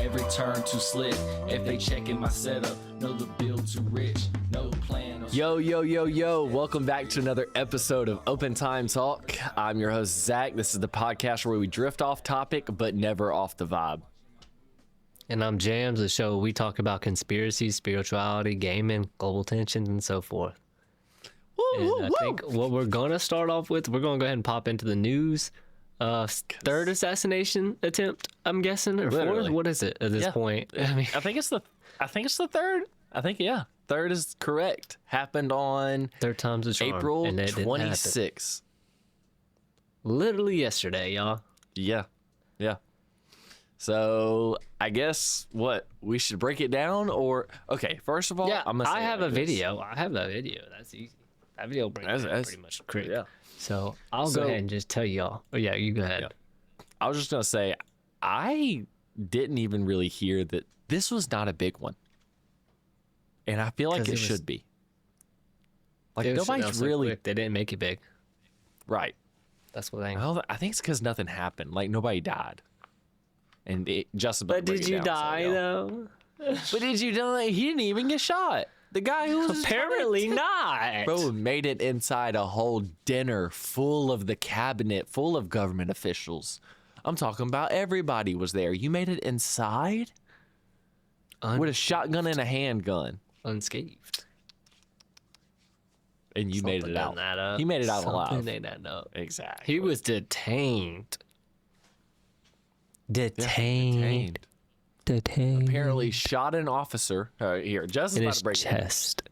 every turn too slick. If they checking my setup, know the bill too rich. No plan. Yo, welcome back to another episode of Open Time Talk. I'm your host, Zach. This is the podcast where we drift off topic, but never off the vibe. And I'm Jams, the show where we talk about conspiracy, spirituality, gaming, global tensions, and so forth. I think what we're going to start off with, we're going to go ahead and pop into the news. Third assassination attempt, I'm guessing, or fourth? What is it at this point? I think it's the third. Third is correct. Happened on Third time's a charm. April 26th. Literally yesterday, y'all. Yeah. So I guess we should break it down, or okay. First of all, Yeah, I'm gonna say I have like a this. video. I have that video. That's easy. That video breaks down pretty much quick. Yeah. So I'll go ahead and just tell y'all. Oh yeah, you go ahead. Yeah. I was just gonna say I didn't even really hear that this was not a big one, and I feel like it should be. Like nobody's really. They didn't make it big. Right. That's what I think. Well, I think it's because nothing happened. Like nobody died. And just about. But did you die though? But did you die? He didn't even get shot. The guy who was Apparently not. Bro made it inside a whole dinner full of the cabinet, full of government officials. I'm talking about everybody was there. You made it inside with a shotgun and a handgun, Unscathed. and you made it out. He made it out alive. Made that up. Exactly. He was detained. Detained. Apparently shot an officer. Here, Justin's In about his to break it down. chest.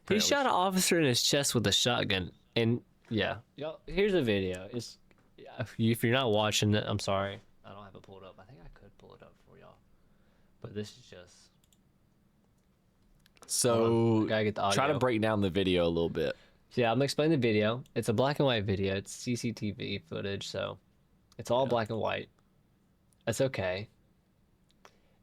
He shot an officer in his chest with a shotgun. And yeah, y'all, here's a video. If you're not watching it, I'm sorry. I don't have it pulled up. I think I could pull it up for y'all. But this is just. So Gotta get the audio. try to break down the video a little bit. Yeah, I'm gonna explain the video. It's a black and white video. It's CCTV footage, so it's all black and white. That's okay.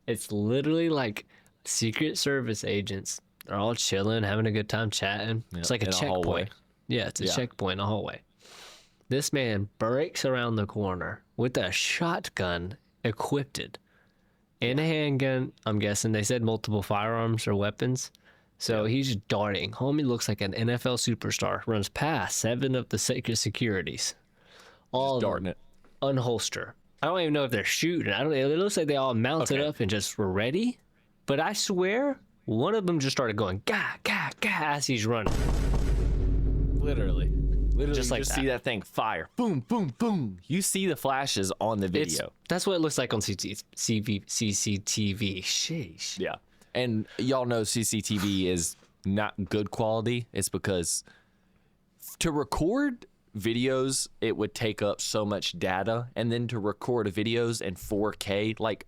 It's literally like Secret Service agents. They're all chilling, having a good time chatting. It's like a in a hallway. checkpoint. Yeah, it's a checkpoint in a hallway. This man breaks around the corner with a shotgun equipped and a handgun. I'm guessing they said multiple firearms or weapons. So he's darting. Homie looks like an NFL superstar. Runs past 7 of the securities. All Darting it. unholster. I don't even know if they're shooting. It looks like they all mounted up and just were ready. But I swear, one of them just started going gah gah gah as he's running. Literally, Just like you that. see that thing fire, boom, boom, boom. You see the flashes on the video. That's what it looks like on CCTV. Sheesh. Yeah, and y'all know CCTV is not good quality. It's because to record videos, it would take up so much data, and then to record videos in 4K, like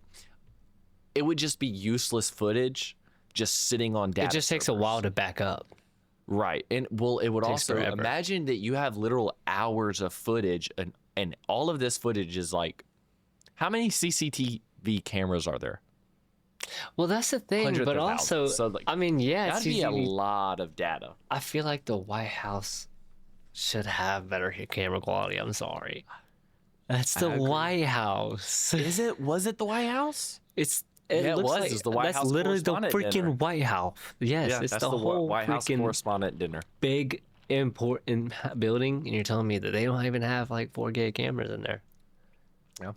it would just be useless footage just sitting on data. It just takes a while to back up. Right. And well, it would Takes also forever. imagine that you have literal hours of footage, and all of this footage is like, how many CCTV cameras are there? Well, that's the thing, Hundreds but of also, thousands. So, like, I mean, yeah, That'd be a CCTV. lot of data. I feel like the White House should have better camera quality. I'm sorry. That's the White House. Was it the White House? It looks was. like It's the White that's House literally the correspondent freaking dinner. White House. Yes, Yeah, it's that's the whole White House freaking correspondent dinner. big important building, and you're telling me that they don't even have like 4K cameras in there. Yeah.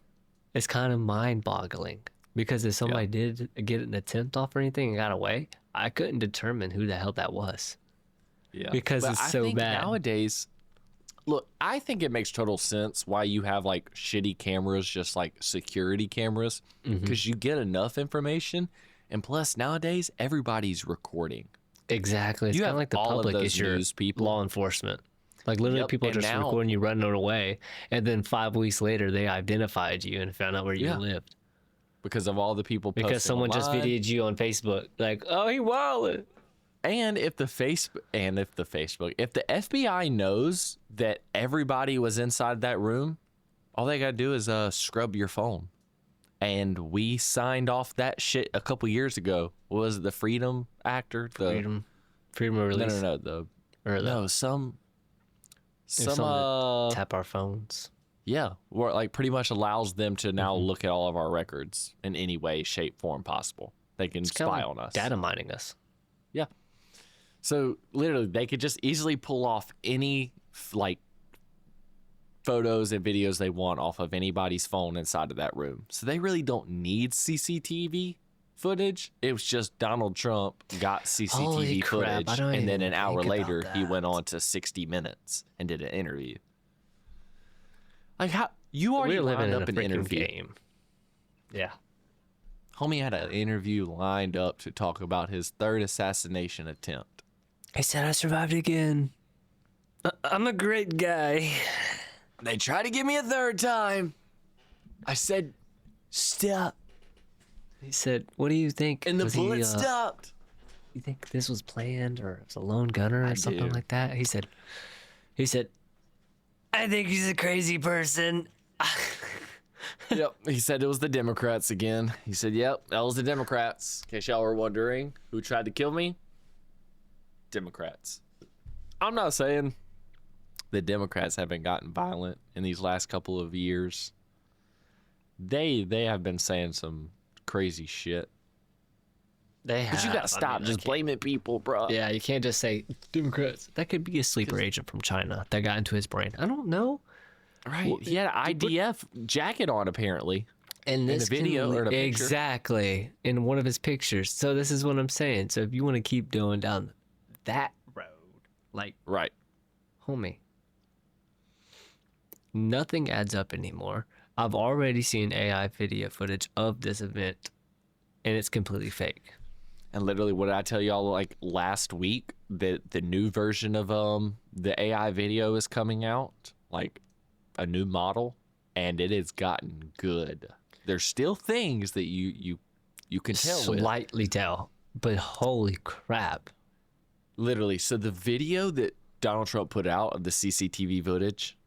It's kind of mind-boggling because if somebody did get an attempt off or anything and got away, I couldn't determine who the hell that was. Yeah. Because But it's I so think bad. Nowadays, look, I think it makes total sense why you have like shitty cameras, just like security cameras, because you get enough information. And plus, nowadays, everybody's recording. Exactly. It's You kind have of like the all of public those is your news people. law enforcement. Like literally, Yep, people are and just now- recording you running away, and then 5 weeks later, they identified you and found out where you Yeah. lived Because of all the people posting because someone just online. videoed you on Facebook. Like, oh, he wilded. And if the FBI knows that everybody was inside that room, all they gotta do is scrub your phone. And we signed off that shit a couple years ago. What was it, the Freedom Act or the Freedom of release. No. Or No, some tap our phones. Yeah, or like pretty much allows them to now look at all of our records in any way, shape, form possible. They can It's kind spy of on us. data mining us. Yeah. So literally, they could just easily pull off any like photos and videos they want off of anybody's phone inside of that room. So they really don't need CCTV footage. It was just Donald Trump got Holy CCTV crap, I footage, don't and then even an hour think about later he that. went on to 60 Minutes and did an interview. Like how you already We're living lined in a up an freaking interview. game. Yeah. Homie had an interview lined up to talk about his third assassination attempt. He said, I survived again. I'm a great guy. They tried to give me a third time. I said, stop. He said, what do you think? And the Was bullet he, stopped. You think this was planned or it was a lone gunner or something do. like that? He said, I think he's a crazy person. Yep. He said it was the Democrats again. He said, yep, that was the Democrats. In case y'all were wondering who tried to kill me. Democrats. I'm not saying the Democrats haven't gotten violent in these last couple of years. They have been saying some crazy shit. They have. But you gotta stop I just can't- blaming people, bro. Yeah, you can't just say Democrats. That could be a sleeper agent from China that got into his brain. I don't know. Right. Well, He had an IDF jacket on, apparently. And In this a video can- or in a picture? exactly in one of his pictures. So this is what I'm saying. So if you want to keep going down that road, like Right. homie, nothing adds up anymore. I've already seen AI video footage of this event, and it's completely fake. And literally, what did I tell y'all like last week? That the new version of the AI video is coming out, like a new model, and it has gotten good. There's still things that you can tell with. Slightly tell, but holy crap! Literally, so the video that Donald Trump put out of the CCTV footage,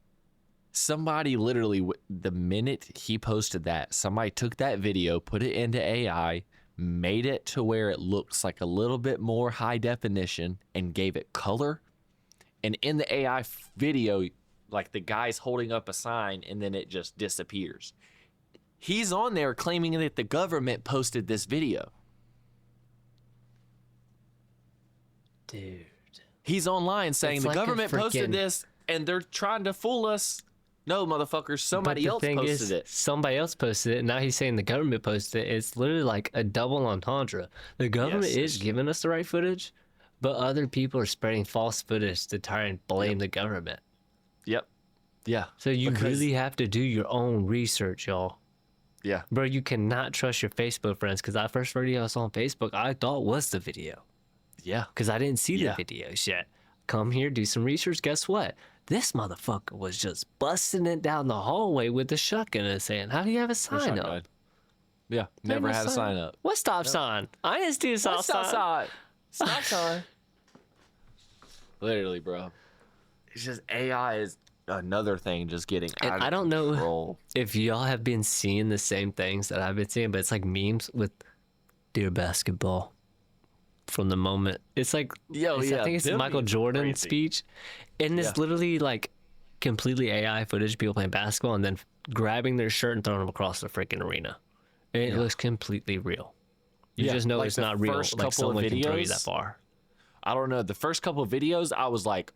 somebody literally, the minute he posted that, somebody took that video, put it into AI, made it to where it looks like a little bit more high definition, and gave it color. And in the AI video, like the guy's holding up a sign and then it just disappears. He's on there claiming that the government posted this video. Dude, He's online saying It's the like a government posted freaking- this and they're trying to fool us. No, motherfuckers, somebody else posted it. Somebody else posted it. And now he's saying the government posted it. It's literally like a double entendre. The government Yes, is giving us the right footage, but other people are spreading false footage to try and blame the government. Yep. Yeah. So you Because- really have to do your own research, y'all. Yeah. Bro, you cannot trust your Facebook friends because that first video I saw on Facebook, I thought was the video Yeah. because I didn't see Yeah. the videos yet. Come here, do some research. Guess what? This motherfucker was just busting it down the hallway with the shotgun and saying, how do you have a sign up? Shotgun. Yeah. Never had a sign up. What stop sign? I didn't see a stop sign. Stop sign. Literally, bro. It's just AI is another thing just getting And out of I don't know control. if y'all have been seeing the same things that I've been seeing, but it's like memes with Dear Basketball from the moment. It's like, Yo, I yeah, think it's the them Michael memes are Jordan crazy. speech. And it's Yeah. literally like completely AI footage, people playing basketball and then grabbing their shirt and throwing them across the freaking arena. And it looks completely real. You Yeah, just know like it's the not real. first Like couple of someone can throw you videos- that far. I don't know. The first couple of videos, I was like,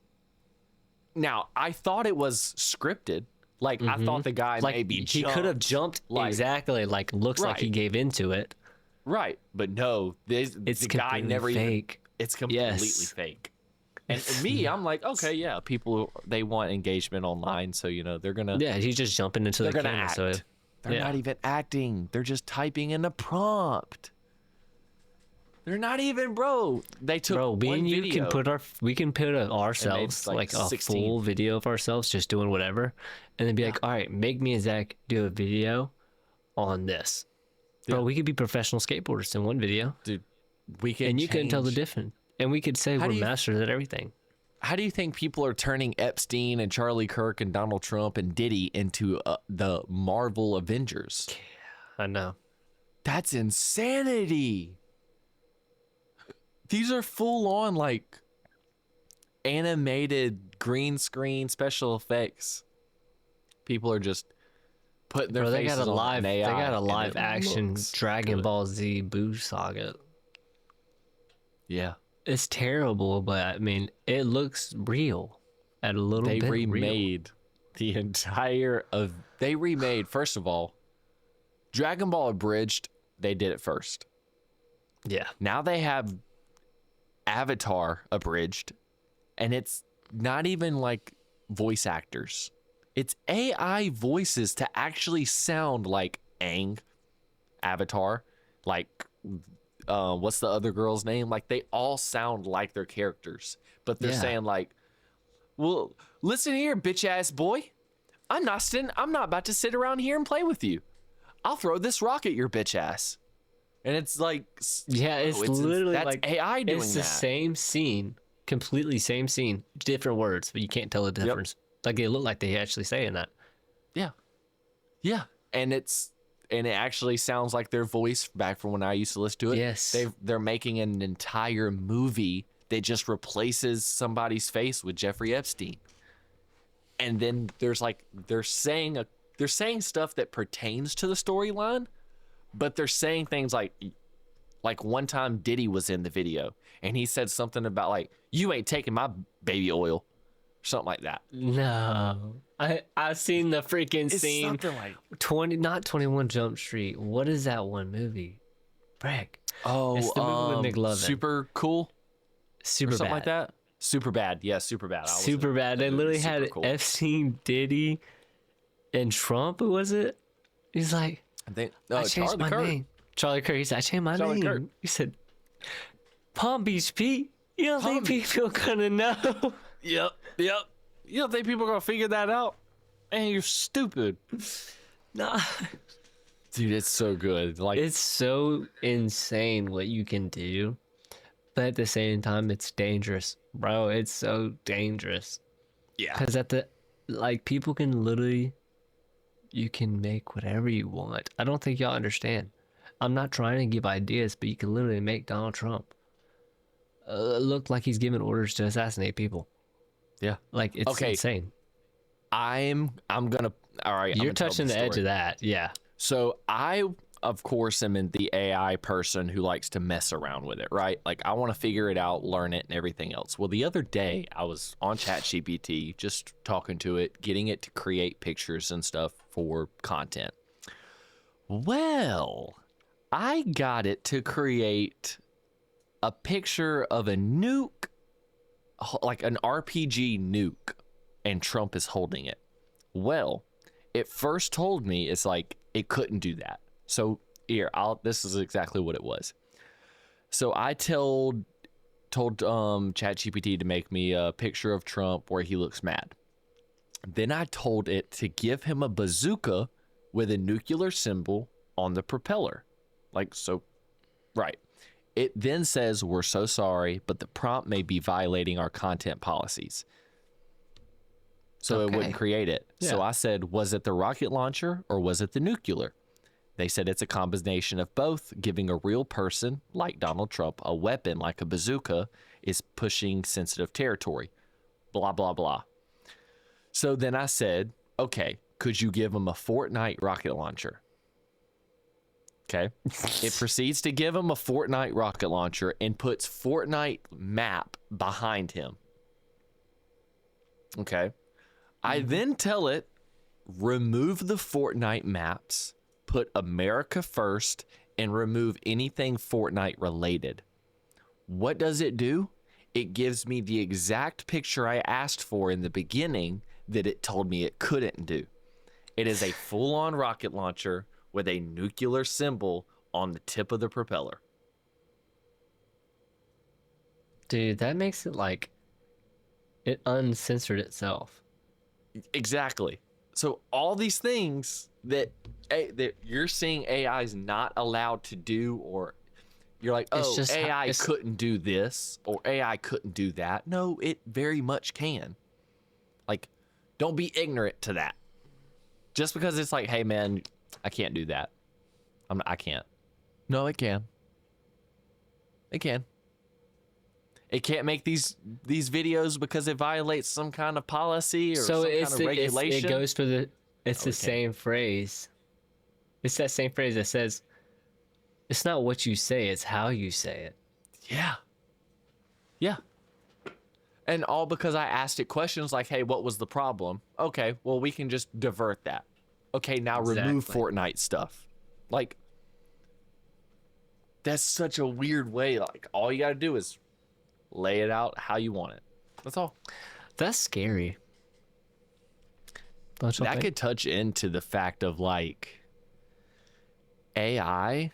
now I thought it was scripted. Like I thought the guy Like maybe he could have jumped like- exactly. Like looks like he Right. gave into it. right, but no, It's the guy completely never even. fake. It's completely Yes. fake. And me, I'm like, okay, yeah, people they want engagement online, so they're gonna Yeah, he's just jumping into they're the gonna camera. act. So They're yeah. not even acting. They're just typing in a prompt. They're not even, bro. They took Bro, me one and you video. can put ourselves like like a 16. full video of ourselves just doing whatever, and then be like, all right, make me and Zach do a video on this. Bro, Yeah. we could be professional skateboarders in one video, Dude, we can. and you couldn't tell the change- difference. And we could say How we're do you- masters at everything. How do you think people are turning Epstein and Charlie Kirk and Donald Trump and Diddy into the Marvel Avengers? I know. That's insanity. These are full on like animated green screen special effects. People are just putting their Bro, they faces got a on live, an they AI, got a and live it action looks Dragon good. Ball Z Boo Saga. Yeah. It's terrible, but I mean, it looks real, at a little They bit real. remade the entire of. They remade, first of all, Dragon Ball Abridged. They did it first. Yeah, Now they have Avatar Abridged, and it's not even like voice actors. It's AI voices to actually sound like Aang, Avatar, like what's the other girl's name? Like they all sound like their characters, but they're Yeah. saying like, "Well, listen here, bitch ass boy. I'm not about to sit around here and play with you. I'll throw this rock at your bitch ass." And it's like, yeah, it's oh, literally that's like AI doing it's the that. same scene, completely same scene, different words, but you can't tell the difference. Like they look like they actually saying that. Yeah. Yeah. And it actually sounds like their voice back from when I used to listen to it. Yes. They're making an entire movie that just replaces somebody's face with Jeffrey Epstein. And then there's like they're saying stuff that pertains to the storyline, but they're saying things like one time Diddy was in the video and he said something about like, "You ain't taking my baby oil," something like that. No, I've seen the freaking It's scene. something like, 21 Jump Street. What is that one movie? Breck. oh, It's the movie with McLovin. Super cool, Super or something bad. like that. Super bad, yeah, super bad. Super bad. They literally had Super cool. Epstein, Diddy, and Trump. Who was it? He's like, I think I changed my name. Charlie Kirk. He said, I changed my Charlie name. Kirk. He said, Palm Beach Pete. You don't Palm think people gonna know? Yep. You don't think people are gonna figure that out? And you're stupid, Nah. dude. It's so good. Like, It's so insane what you can do, but at the same time, it's dangerous, bro. It's so dangerous. yeah, Because people can literally, you can make whatever you want. I don't think y'all understand. I'm not trying to give ideas, but you can literally make Donald Trump look like he's giving orders to assassinate people. yeah. Like, it's Okay. insane. I'm gonna. All right, I'm You're gonna tell touching the edge story. of that. Yeah. So I, of course, am in the AI person who likes to mess around with it, right? Like I want to figure it out, learn it, and everything else. Well, the other day I was on ChatGPT, just talking to it, getting it to create pictures and stuff for content. Well, I got it to create a picture of a nuke, like an RPG nuke, and Trump is holding it. Well, it first told me it's like it couldn't do that. So here, this is exactly what it was. So I told ChatGPT to make me a picture of Trump where he looks mad. Then I told it to give him a bazooka with a nuclear symbol on the propeller. Like so, right. It then says, "We're so sorry, but the prompt may be violating our content policies." So it wouldn't create it. So Yeah. I said, "Was it the rocket launcher or was it the nuclear?" They said it's a combination of both. Giving a real person like Donald Trump a weapon like a bazooka is pushing sensitive territory. Blah, blah, blah. So then I said, okay, could you give him a Fortnite rocket launcher? Okay. It proceeds to give him a Fortnite rocket launcher and puts Fortnite map behind him. Okay. I then tell it, remove the Fortnite maps, put America first, and remove anything Fortnite related. What does it do? It gives me the exact picture I asked for in the beginning that it told me it couldn't do. It is a full-on rocket launcher with a nuclear symbol on the tip of the propeller. Dude, that makes it like it uncensored itself. Exactly. So all these things that you're seeing AI is not allowed to do, or you're like, It's oh, just AI couldn't do this or AI couldn't do that. No, it very much can. Like, don't be ignorant to that. Just because it's like, hey man, I can't do that. I can't. No, it can. It can. It can't make these videos because it violates some kind of policy or some kind of regulation. It goes for the It's Oh, the we can't. same phrase. It's that same phrase that says, it's not what you say, it's how you say it. Yeah. Yeah. And all because I asked it questions like, hey, what was the problem? Okay, well, we can just divert that. Okay, now remove Exactly. Fortnite stuff. Like, that's such a weird way. Like, all you got to do is lay it out how you want it. That's all. That's scary. Don't you That think? could touch into the fact of like AI.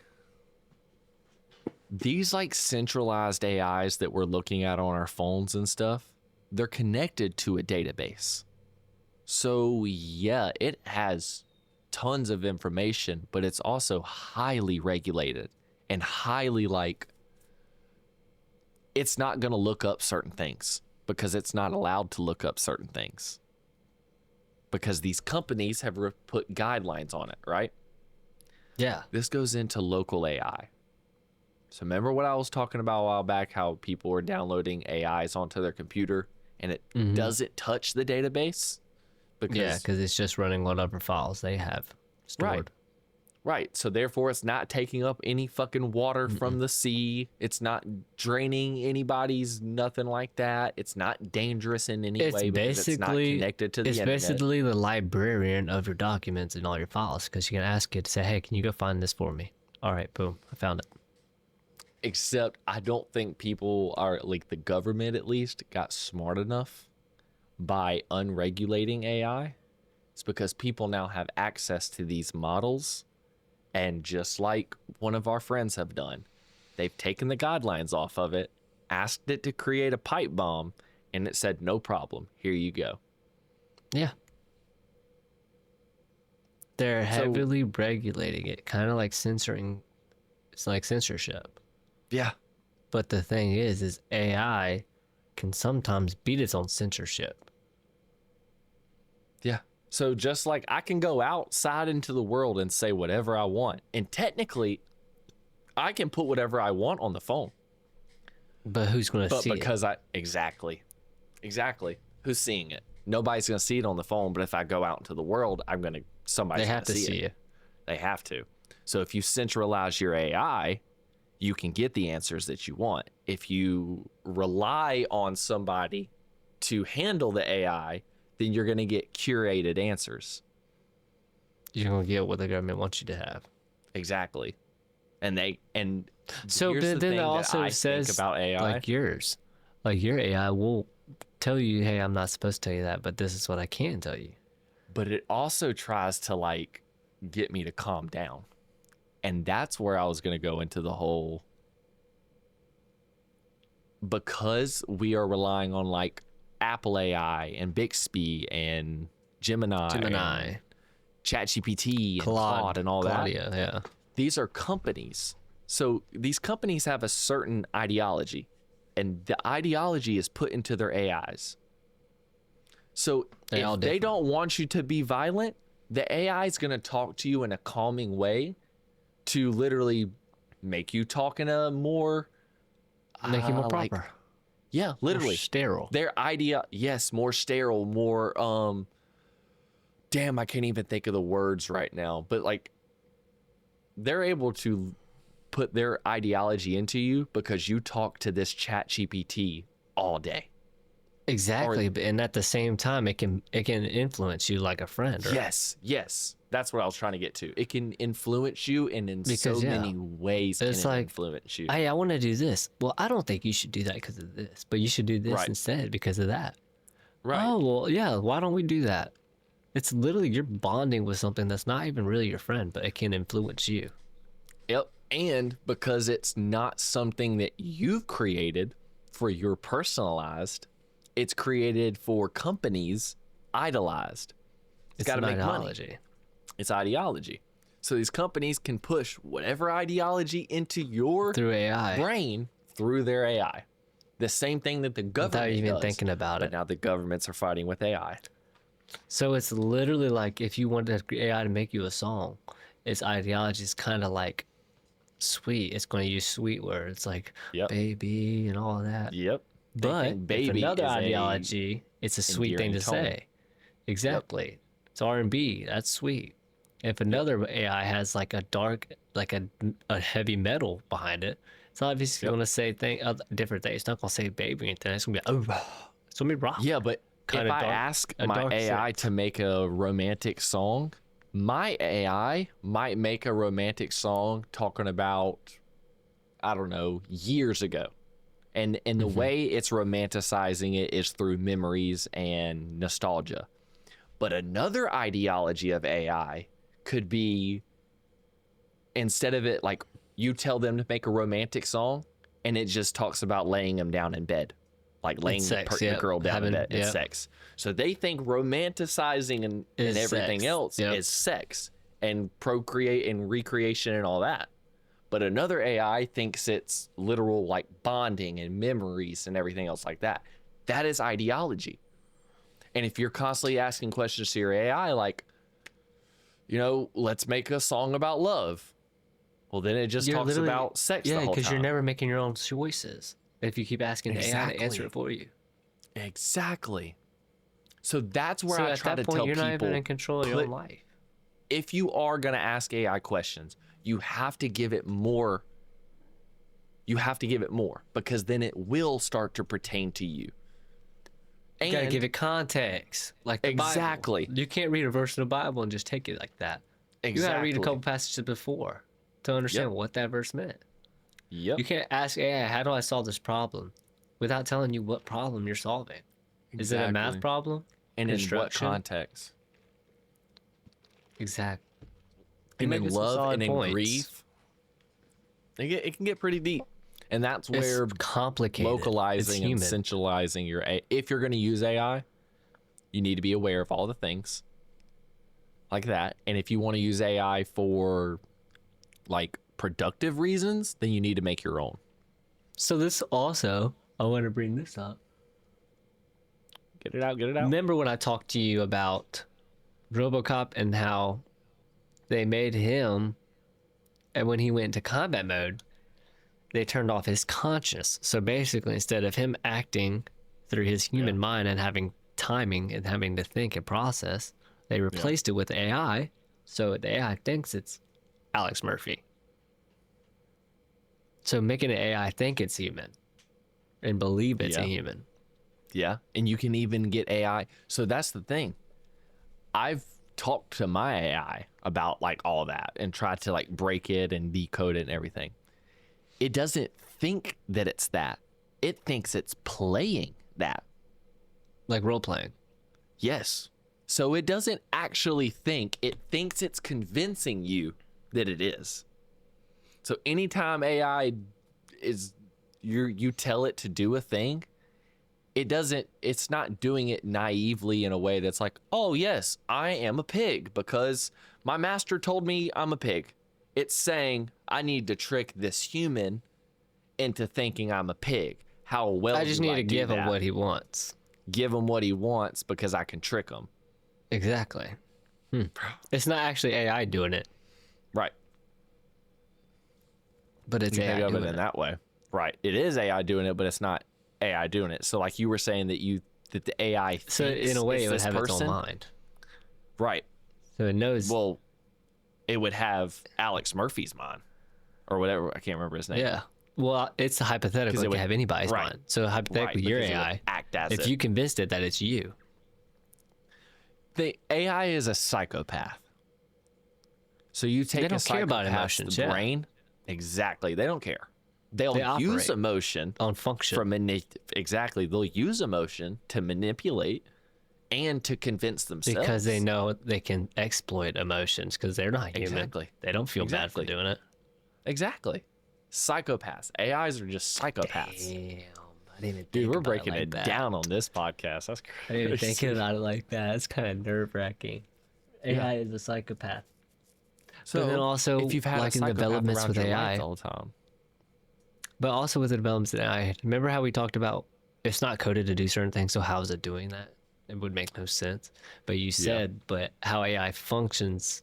These like centralized AIs that we're looking at on our phones and stuff, they're connected to a database. So yeah, it has tons of information, but it's also highly regulated and highly like, it's not going to look up certain things because it's not allowed to look up certain things because these companies have put guidelines on it, right? Yeah. This goes into local AI. So remember what I was talking about a while back, how people were downloading AIs onto their computer and it doesn't touch the database? Yeah, because it's just running whatever files they have stored. Right. So therefore it's not taking up any fucking water from the sea. It's not draining anybody's nothing like that. It's not dangerous in any way because it's not connected to the internet. It's basically the librarian of your documents and all your files, because you can ask it to say, hey, can you go find this for me? All right, boom, I found it. Except I don't think people are, like the government at least, got smart enough by unregulating AI. It's because people now have access to these models. And just like one of our friends have done, they've taken the guidelines off of it, asked it to create a pipe bomb, and it said, no problem, here you go. Yeah. They're heavily regulating it, kind of like censoring. It's like censorship. Yeah. But the thing is AI can sometimes beat its own censorship. Yeah. So just like I can go outside into the world and say whatever I want. And technically, I can put whatever I want on the phone. But who's going to see it? But because exactly. Who's seeing it? Nobody's going to see it on the phone. But if I go out into the world, somebody's going to see it. They have to. So if you centralize your AI, you can get the answers that you want. If you rely on somebody to handle the AI, then you're going to get curated answers. You're going to get what the government wants you to have. Exactly. So but then it also says about AI, like yours. Like your AI will tell you, hey, I'm not supposed to tell you that, but this is what I can tell you. But it also tries to like get me to calm down. And that's where I was going to go into the whole, because we are relying on like Apple AI and Bixby and Gemini and ChatGPT and Claude and all Claudia, that. Yeah. These are companies. So these companies have a certain ideology, and the ideology is put into their AIs. So if they don't want you to be violent, the AI is going to talk to you in a calming way to literally make you talk in a more... Make you more proper. Yeah, literally. More sterile. Their idea, yes, more sterile, more, damn, I can't even think of the words right now, but like, they're able to put their ideology into you because you talk to this ChatGPT all day. Exactly, and at the same time, it can influence you like a friend. Right? Yes, that's what I was trying to get to. It can influence you, and in so many ways, it's can like, influence you. Hey, I want to do this. Well, I don't think you should do that because of this, but you should do this instead because of that. Right. Oh well, yeah. Why don't we do that? It's literally you're bonding with something that's not even really your friend, but it can influence you. Yep, and because it's not something that you've created for your personalized, it's created for companies idolized. It's got to make money. It's ideology. So these companies can push whatever ideology into your brain through their AI. The same thing that the government without even does, thinking about it. Now the governments are fighting with AI. So it's literally like if you wanted AI to make you a song, its ideology is kind of like sweet. It's going to use sweet words like baby and all of that. Yep. But baby, if another ideology, it's a sweet thing to say. Exactly. Yep. It's R&B. That's sweet. If another AI has like a dark, like a heavy metal behind it, it's obviously going to say different things. It's not going to say baby or anything. It's going to be it's going to be rock. Yeah, but Kinda if I dark- ask a my dark AI six. to make a romantic song, my AI might make a romantic song talking about, I don't know, years ago. And the way it's romanticizing it is through memories and nostalgia. But another ideology of AI could be, instead of it like you tell them to make a romantic song and it just talks about laying them down in bed, like laying sex, the girl down in bed and yeah. sex. So they think romanticizing and Is everything sex. else Yep. is sex and procreate and recreation and all that. But another AI thinks it's literal like bonding and memories and everything else like that. That is ideology. And if you're constantly asking questions to your AI, like, you know, let's make a song about love. Well, then it just You're talks literally- about sex the Yeah, whole because time. you're never making your own choices. If you keep asking the AI to answer Exactly. it for you. Exactly. So that's where So I at try that to point, tell you're not people, even in control of your own life. if you are going to ask AI questions, you have to give it more. You have to give it more, because then it will start to pertain to you. You gotta give it context, like the Exactly. Bible. You can't read a verse in the Bible and just take it like that. You gotta read a Exactly. couple passages before to understand what that verse meant. Yep. You can't ask AI, how do I solve this problem, without telling you what problem you're solving. Is it a math Exactly. problem? And in what Construction? context? Exactly. And in making some love solid and in points. grief. It can get pretty deep. And that's where It's complicated. It's localizing and human. centralizing your if you're going to use AI, you need to be aware of all the things like that. And if you want to use AI for like productive reasons, then you need to make your own. So this also, I want to bring this up. Get it out. Remember when I talked to you about RoboCop and how they made him, and when he went into combat mode, they turned off his conscious. So basically, instead of him acting through his human mind and having timing and having to think and process, they replaced it with AI. So the AI thinks it's Alex Murphy. So making an AI think it's human and believe it's a human. Yeah. And you can even get AI. So that's the thing. I've talked to my AI about like all that and tried to like break it and decode it and everything. It doesn't think that it's that. It thinks it's playing that. Like role playing. Yes. So it doesn't actually think. It thinks it's convincing you that it is. So anytime AI is you tell it to do a thing, it's not doing it naively in a way that's like, oh yes, I am a pig because my master told me I'm a pig. It's saying I need to trick this human into thinking I'm a pig. How well I just do need to do give him that? what he wants. Give him what he wants because I can trick him. Exactly. It's not actually AI doing it, Right. but it's You AI think of doing it in that way. Right. It is AI doing it, but it's not AI doing it. So like you were saying that the AI thinks So in a way, it's it would this have its person. own mind. Right. So it knows. Well, it would have Alex Murphy's mind or whatever. I can't remember his name. Yeah. Well, it's hypothetical. 'Cause It it could would- have anybody's right. mind. So hypothetically, Right, your because it would AI, act as if it. you convinced it that it's you, The AI is a psychopath. So you take don't a care about psychopath's emotions, brain. Exactly. They don't care. They'll They use operate emotion on function. exactly. They'll use emotion to manipulate and to convince themselves. Because they know they can exploit emotions because they're not human. Exactly. They don't feel bad for Exactly. doing it. Exactly. Psychopaths. AIs are just psychopaths. Damn. I didn't even think Dude, we're about breaking like it that. down on this podcast. That's I didn't even crazy. think about it like that. It's kind of nerve wracking. AI is a psychopath. So but then also, if you've had like a in psychopath developments around with your AI, life all the time. but also with the developments with AI, remember how we talked about it's not coded to do certain things, so how is it doing that? It would make no sense. But you said, but how AI functions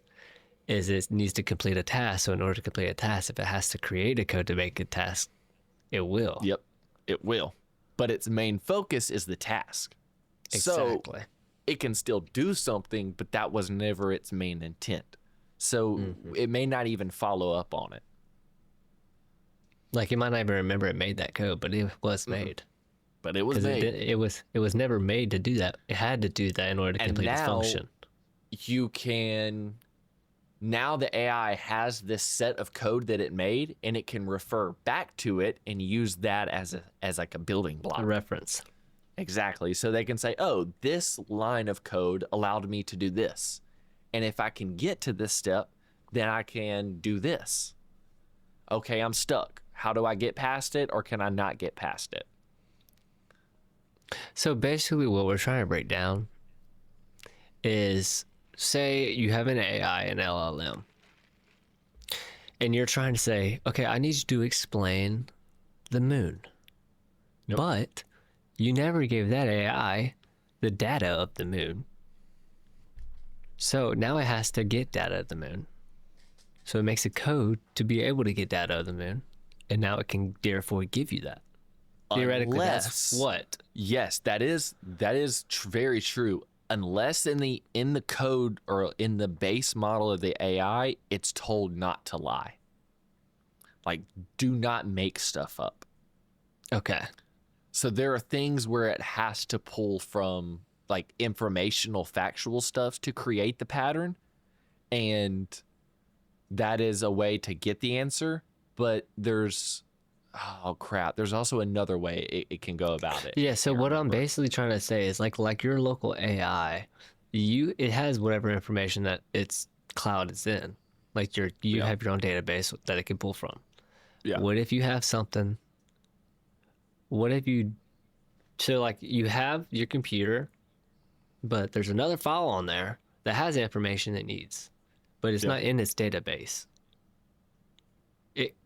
is it needs to complete a task. So in order to complete a task, if it has to create a code to make a task, it will. Yep, it will. But its main focus is the task. Exactly. So it can still do something, but that was never its main intent. So it may not even follow up on it. Like you might not even remember it made that code, but it was made. But it was Because made. it was never made to do that. It had to do that in order to complete its function. You can, now the AI has this set of code that it made, and it can refer back to it and use that as like a building block. A reference. Exactly. So they can say, oh, this line of code allowed me to do this. And if I can get to this step, then I can do this. Okay, I'm stuck. How do I get past it, or can I not get past it? So basically what we're trying to break down is, say you have an AI, an LLM, and you're trying to say, okay, I need you to explain the moon. Yep. But you never gave that AI the data of the moon. So now it has to get data of the moon. So it makes a code to be able to get data of the moon, and now it can therefore give you that. Theoretically, that's what. Yes, that is very true. Unless in the code or in the base model of the AI, it's told not to lie. Like, do not make stuff up. Okay. So there are things where it has to pull from like informational, factual stuff to create the pattern, and that is a way to get the answer. But there's also another way it can go about it. Yeah, so what I'm basically trying to say is like your local AI, it has whatever information that its cloud is in. Like you have your own database that it can pull from. Yeah. What if you have something? So like you have your computer, but there's another file on there that has the information it needs, but it's not in its database.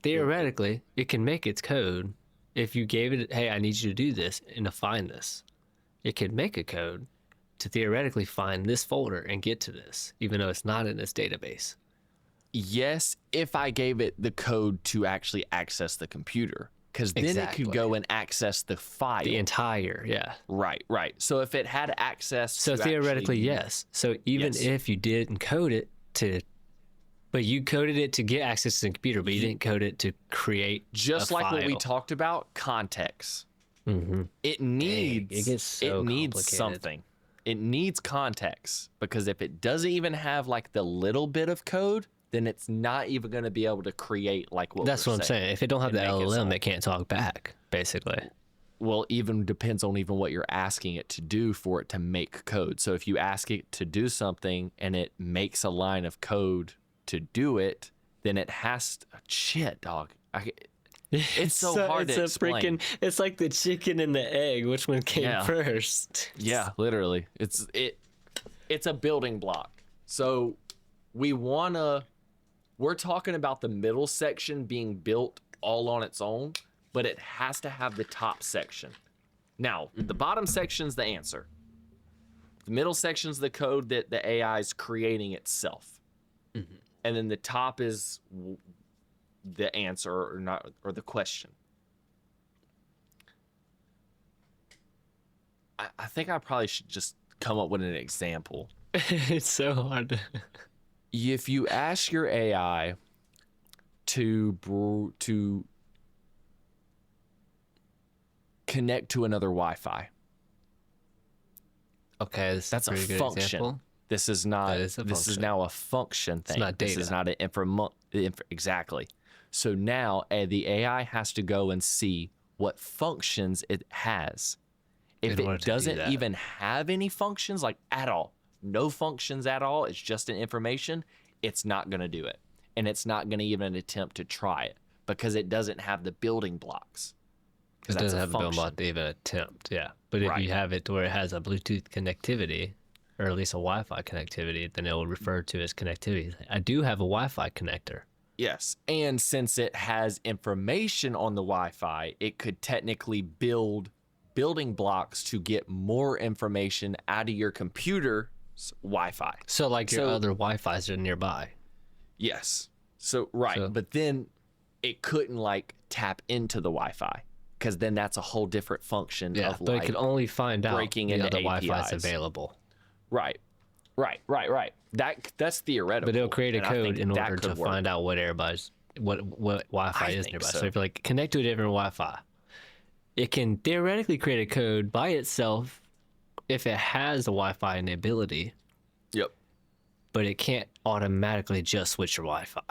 Theoretically, it can make its code. If you gave it, hey, I need you to do this and to find this, it could make a code to theoretically find this folder and get to this, even though it's not in its database. Yes, if I gave it the code to actually access the computer, because then it could go and access the file. The entire, yeah. Right. So if it had access So to theoretically, yes. So even if you did encode it but you coded it to get access to the computer, but you didn't code it to create just a like file. what we talked about, context. Mm-hmm. It needs complicated. something. It needs context, because if it doesn't even have like the little bit of code, then it's not even going to be able to create like what That's what I'm saying. If it don't have the LLM, it can't talk back, basically. Well, even depends on even what you're asking it to do for it to make code. So if you ask it to do something and it makes a line of code to do it, then it has to, shit, dog. It's so hard to explain. It's like the chicken and the egg. Which one came first? Yeah, literally. It's a building block. So we're talking about the middle section being built all on its own, but it has to have the top section. Now, the bottom section's the answer. The middle section's the code that the AI is creating itself. Mm-hmm. And then the top is the answer or the question. I think I probably should just come up with an example. It's so hard. If you ask your AI to connect to another Wi-Fi. Okay, that's a function. Example. This is not. This is now a function thing. It's not data. This is not an exactly. So now the AI has to go and see what functions it has. If it doesn't even have any functions, like at all, no functions at all, it's just an information, it's not going to do it. And it's not going to even attempt to try it because it doesn't have the building blocks. It doesn't have the building block to even attempt, yeah. But if you have it to where it has a Bluetooth connectivity, or at least a Wi-Fi connectivity, then it will refer to as connectivity. I do have a Wi-Fi connector. Yes, and since it has information on the Wi-Fi, it could technically build building blocks to get more information out of your computer's Wi-Fi. So like your other Wi-Fis are nearby. Yes. So, but then it couldn't like tap into the Wi-Fi, because then that's a whole different function of but it could only find out breaking the into other APIs. Wi-Fi's available. Right. That's theoretical. But it'll create a and I code think in that order to could work. find out what everybody's what Wi-Fi I is think nearby. so. So if you like connect to a different Wi-Fi, it can theoretically create a code by itself if it has the Wi-Fi and the ability, Yep. but it can't automatically just switch your Wi-Fi.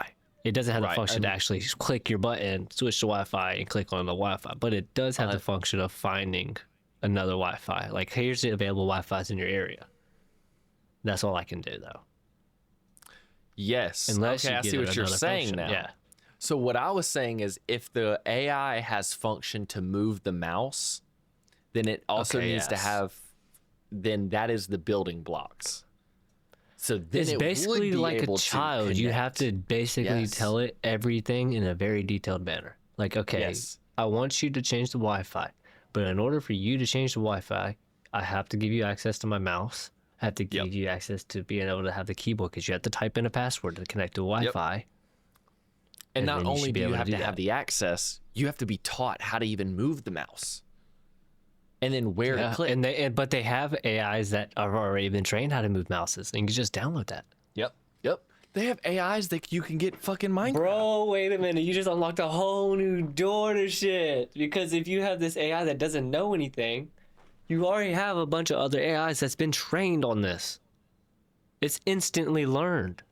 It doesn't have the Right, function to actually click your button, switch to Wi-Fi, and click on the Wi-Fi. But it does have the function of finding another Wi-Fi. Like, here's the available Wi-Fi's in your area. That's all I can do, though. Yes. Unless okay, you I give see it what you're another saying function. now. Yeah. So what I was saying is if the AI has function to move the mouse, then it also Okay, needs to yes. have, then that is the building blocks. So then It's it basically would be like able a child. You have to connect. basically Yes. tell it everything in a very detailed manner. Like, okay, Yes. I want you to change the Wi-Fi, but in order for you to change the Wi-Fi, I have to give you access to my mouse. I have to give you access to being able to have the keyboard because you have to type in a password to connect to Wi-Fi. And not then you only should be do you able to have do to have that. the access, you have to be taught how to even move the mouse. And then where to click. But they have AIs that have already been trained how to move mouses, and you can just download that. Yep. They have AIs that you can get fucking Minecraft. Bro, wait a minute. You just unlocked a whole new door to shit. Because if you have this AI that doesn't know anything, you already have a bunch of other AIs that's been trained on this. It's instantly learned.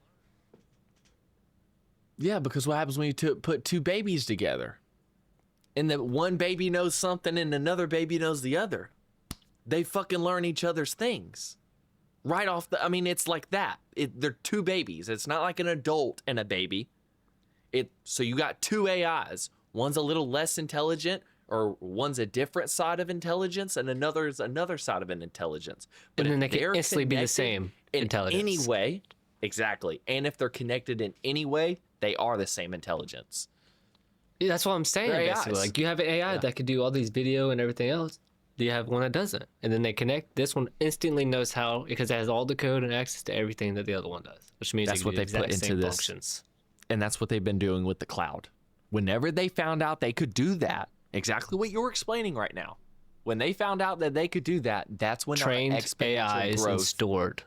Yeah, because what happens when you put two babies together? And that one baby knows something and another baby knows the other. They fucking learn each other's things. Right off the, I mean, it's like that. They're two babies. It's not like an adult and a baby. So you got two AIs. One's a little less intelligent, or one's a different side of intelligence, and another's another side of an intelligence. But And then if they can they're instantly be the connected same in intelligence. any way, exactly. And if they're connected in any way, they are the same intelligence. Yeah, that's what I'm saying, They're basically. AIs. Like, you have an AI that could do all these video and everything else. You have one that doesn't. And then they connect. This one instantly knows how, because it has all the code and access to everything that the other one does. Which means That's they what can do they've put exact into same this. functions. And that's what they've been doing with the cloud. Whenever they found out they could do that, exactly what you're explaining right now. When they found out that they could do that, that's when Trained our exponential AIs and growth. stored.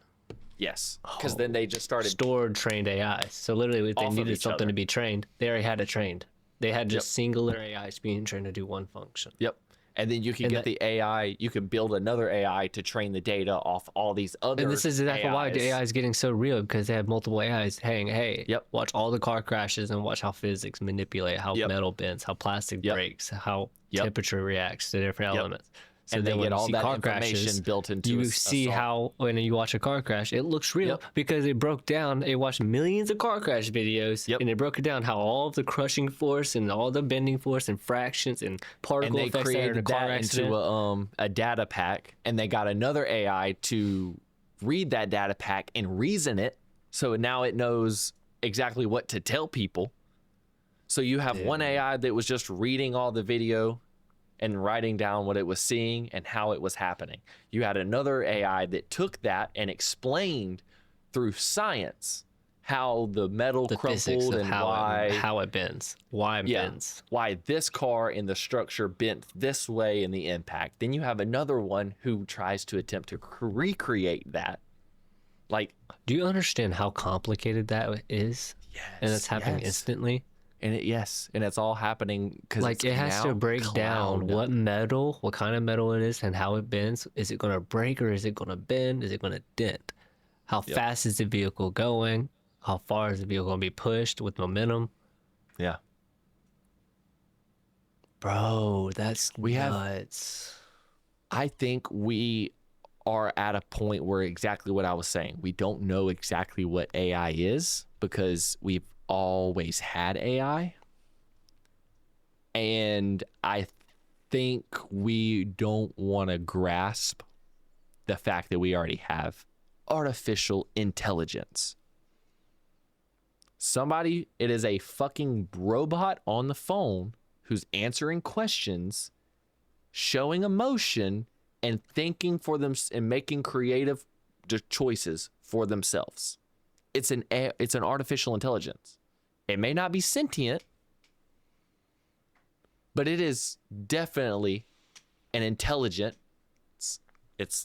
Yes, because then they just started. Stored trained AIs. So literally, if they Off of needed each something other. to be trained, they already had it trained. They had just singular AIs being trained to do one function. Yep. And then you can get the AI. You can build another AI to train the data off all these other. And this is exactly why the AIs. AI is getting so real, because they have multiple AIs saying, hey, Yep. watch all the car crashes and watch how physics manipulate, how Yep. metal bends, how plastic Yep. breaks, how Yep. temperature reacts to different Yep. elements. So And they then when get you all see that car information crashes, built into you a see song. how when you watch a car crash, it looks real Yep. because it broke down. It watched millions of car crash videos, Yep. and it broke it down how all of the crushing force and all the bending force and fractions and And particle they effects that are in a created car that accident. into a data pack, and they got another AI to read that data pack and reason it. So now it knows exactly what to tell people. So you have one AI that was just reading all the video and writing down what it was seeing and how it was happening. You had another AI that took that and explained through science how the metal the physics crumpled of and how it bends, why it bends. why this car in the structure bent this way in the impact. Then you have another one who tries to attempt to recreate that. Like, Do you understand how complicated that is? yes, And it's happening yes. instantly. And it's all happening because Like, it has to break down what kind of metal it is and how it bends. Is it going to break or is it going to bend? Is it going to dent? How fast is the vehicle going? How far is the vehicle going to be pushed with momentum? Yeah. Bro, that's We have- nuts. I think we are at a point where exactly what I was saying. We don't know exactly what AI is because we've always had AI. And I think we don't want to grasp the fact that we already have artificial intelligence. It is a fucking robot on the phone who's answering questions, showing emotion, and thinking for them and making creative choices for themselves. It's an artificial intelligence. It may not be sentient, but it is definitely an intelligence It's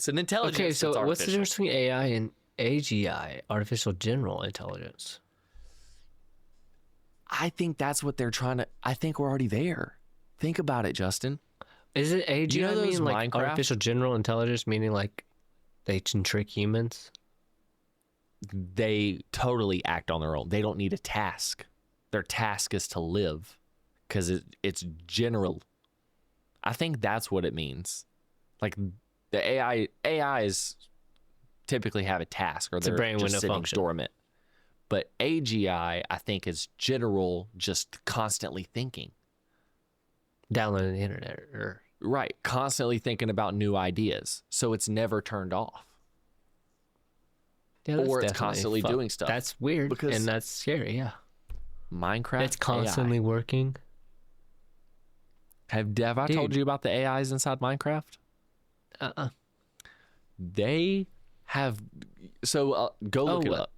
an intelligence. Okay, that's so what's the artificial. difference between AI and AGI, artificial general intelligence? I think that's what they're trying to. I think we're already there. Think about it, Justin. Is it AGI You know those mean like Minecraft? artificial general intelligence, meaning like they can trick humans? They totally act on their own. They don't need a task. Their task is to live because it's general. I think that's what it means. Like the AIs typically have a task or a they're brain with just no sitting function. dormant. But AGI, I think, is general, just constantly thinking. Downloading the internet or Right. Constantly thinking about new ideas. So it's never turned off. yeah, that's Or it's definitely constantly fuck- doing stuff. That's weird Because and that's scary. Yeah, Minecraft it's constantly AI. working. Have I told Dude. you about the AIs inside Minecraft? They have. So go look it what? up.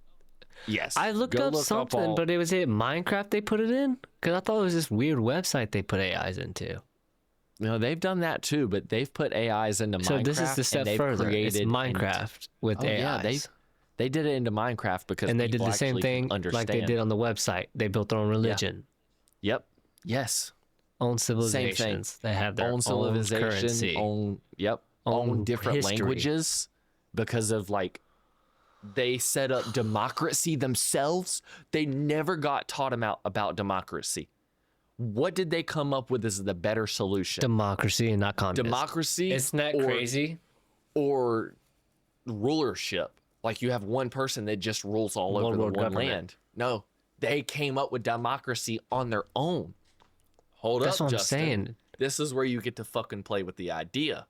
Yes. I looked go up look something, all- but it was it Minecraft they put it in? Because I thought it was this weird website they put AIs into. No, they've done that too, but they've put AIs into So Minecraft. this is the and step they've further. It's created Minecraft with Oh, AIs. yeah, they did it into Minecraft because and they did people the same actually thing can understand. like they did on the website. They built their own religion, Yep. Yes. own Same thing. civilizations. They have their Own own civilization. currency. Own Own different history. languages because of like they set up democracy themselves. They never got taught about democracy. What did they come up with as the better solution? Democracy and not communism. Democracy. Isn't that crazy? Or rulership. Like you have one person that just rules all One over the world one government. land. No, they came up with democracy on their own. Hold That's up, what I'm Justin. saying. This is where you get to fucking play with the idea.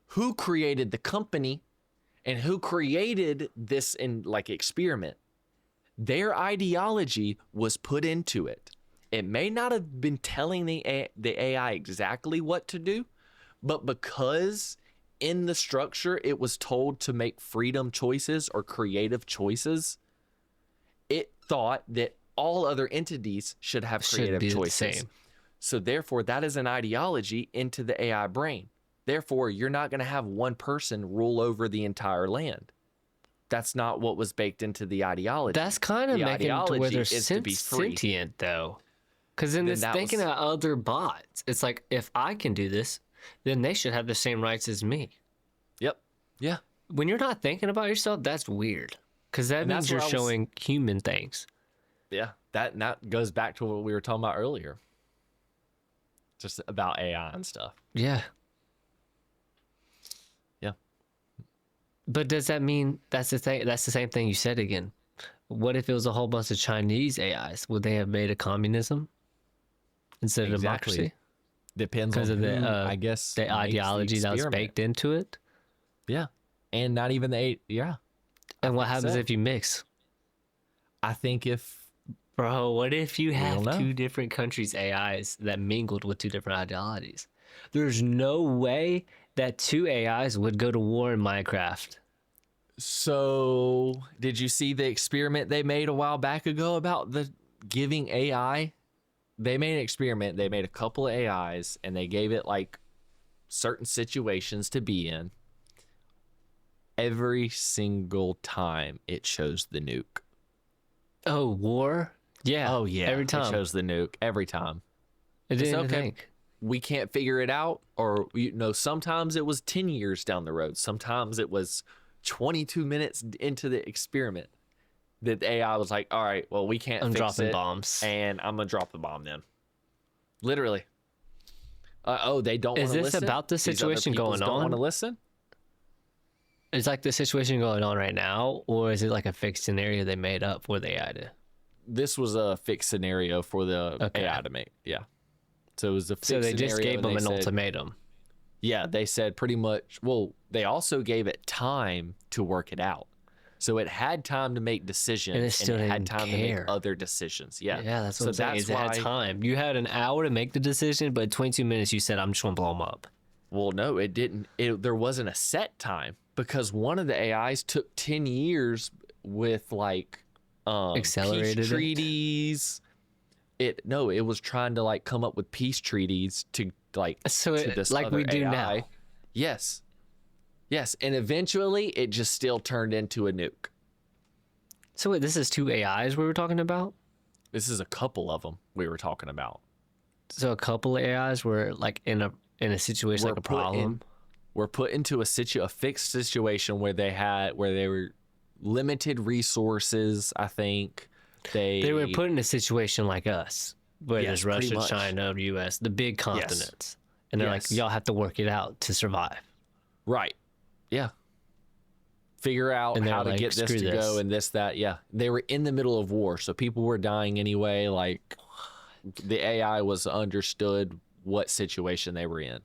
Who created the company and who created this in like experiment? Their ideology was put into it. It may not have been telling the AI exactly what to do, but because in the structure it was told to make freedom choices or creative choices, it thought that all other entities should have Should creative be the choices. same. So therefore, that is an ideology into the AI brain. Therefore, you're not going to have one person rule over the entire land. That's not what was baked into the ideology. That's kind of The making it to where ideology they're is to be free. sentient, though. Because then Then it's that thinking was- of other bots. It's like, if I can do this, then they should have the same rights as me. Yep. Yeah. When you're not thinking about yourself, that's weird. Because that And means that's you're where I was- showing human things. Yeah. That goes back to what we were talking about earlier. Just about AI and stuff. Yeah. Yeah. But does that mean that's the thing? That's the same thing you said again. What if it was a whole bunch of Chinese AIs? Would they have made a communism instead of Exactly. democracy? Depends Because on of the who, I guess, the makes the ideology that was experiment. baked into it. Yeah. And not even yeah. And what think happens so. if you mix? I think if Bro, what if you have don't know. two different countries' AIs that mingled with two different ideologies? There's no way that two AIs would go to war in Minecraft. So, did you see the experiment they made a while back ago about the giving AI? They made an experiment. They made a couple of AIs and they gave it like certain situations to be in. Every single time it chose the nuke. Oh, war? Yeah. Oh yeah, Every it time. chose the nuke every time. It didn't okay. think. We can't figure it out, or sometimes it was 10 years down the road. Sometimes it was 22 minutes into the experiment that the AI was like, all right, well, we can't I'm fix dropping it, bombs. and I'm gonna drop the bomb then. Literally. They don't Is want to this listen? about the These other situation peoples going don't on? want to listen? Is like the situation going on right now, or is it like a fixed scenario they made up for the AI to? This was a fixed scenario for the Okay. AI to make. Yeah. So it was a fixed So they just scenario, gave and them they an said- ultimatum. Yeah, they said pretty much. Well, they also gave it time to work it out, so it had time to make decisions, And it still it had didn't time to care. make other decisions. Yeah, Yeah, that's what so I'm saying. that's Is it had why. time. You had an hour to make the decision, but 22 minutes you said, I'm just going to blow them up. Well, no, it didn't. There wasn't a set time because one of the AIs took 10 years with like Accelerated peace it? treaties. It was trying to like come up with peace treaties to like So to it, this like other we do AI. now. Yes. Yes, and eventually it just still turned into a nuke. So wait, this is 2 AIs we were talking about? This is a couple of them we were talking about. So a couple of AIs were like in a situation like a problem. We're put into a fixed situation where they were limited resources. I think they were put in a situation like us, where Yes, there's pretty Russia, much. China, U.S., the big continents, and they're Yes. like, y'all have to work it out to survive. right, yeah. Figure out And they're how to like, get this "Screw to this." go and this that. Yeah, they were in the middle of war, so people were dying anyway. Like the AI was understood what situation they were in.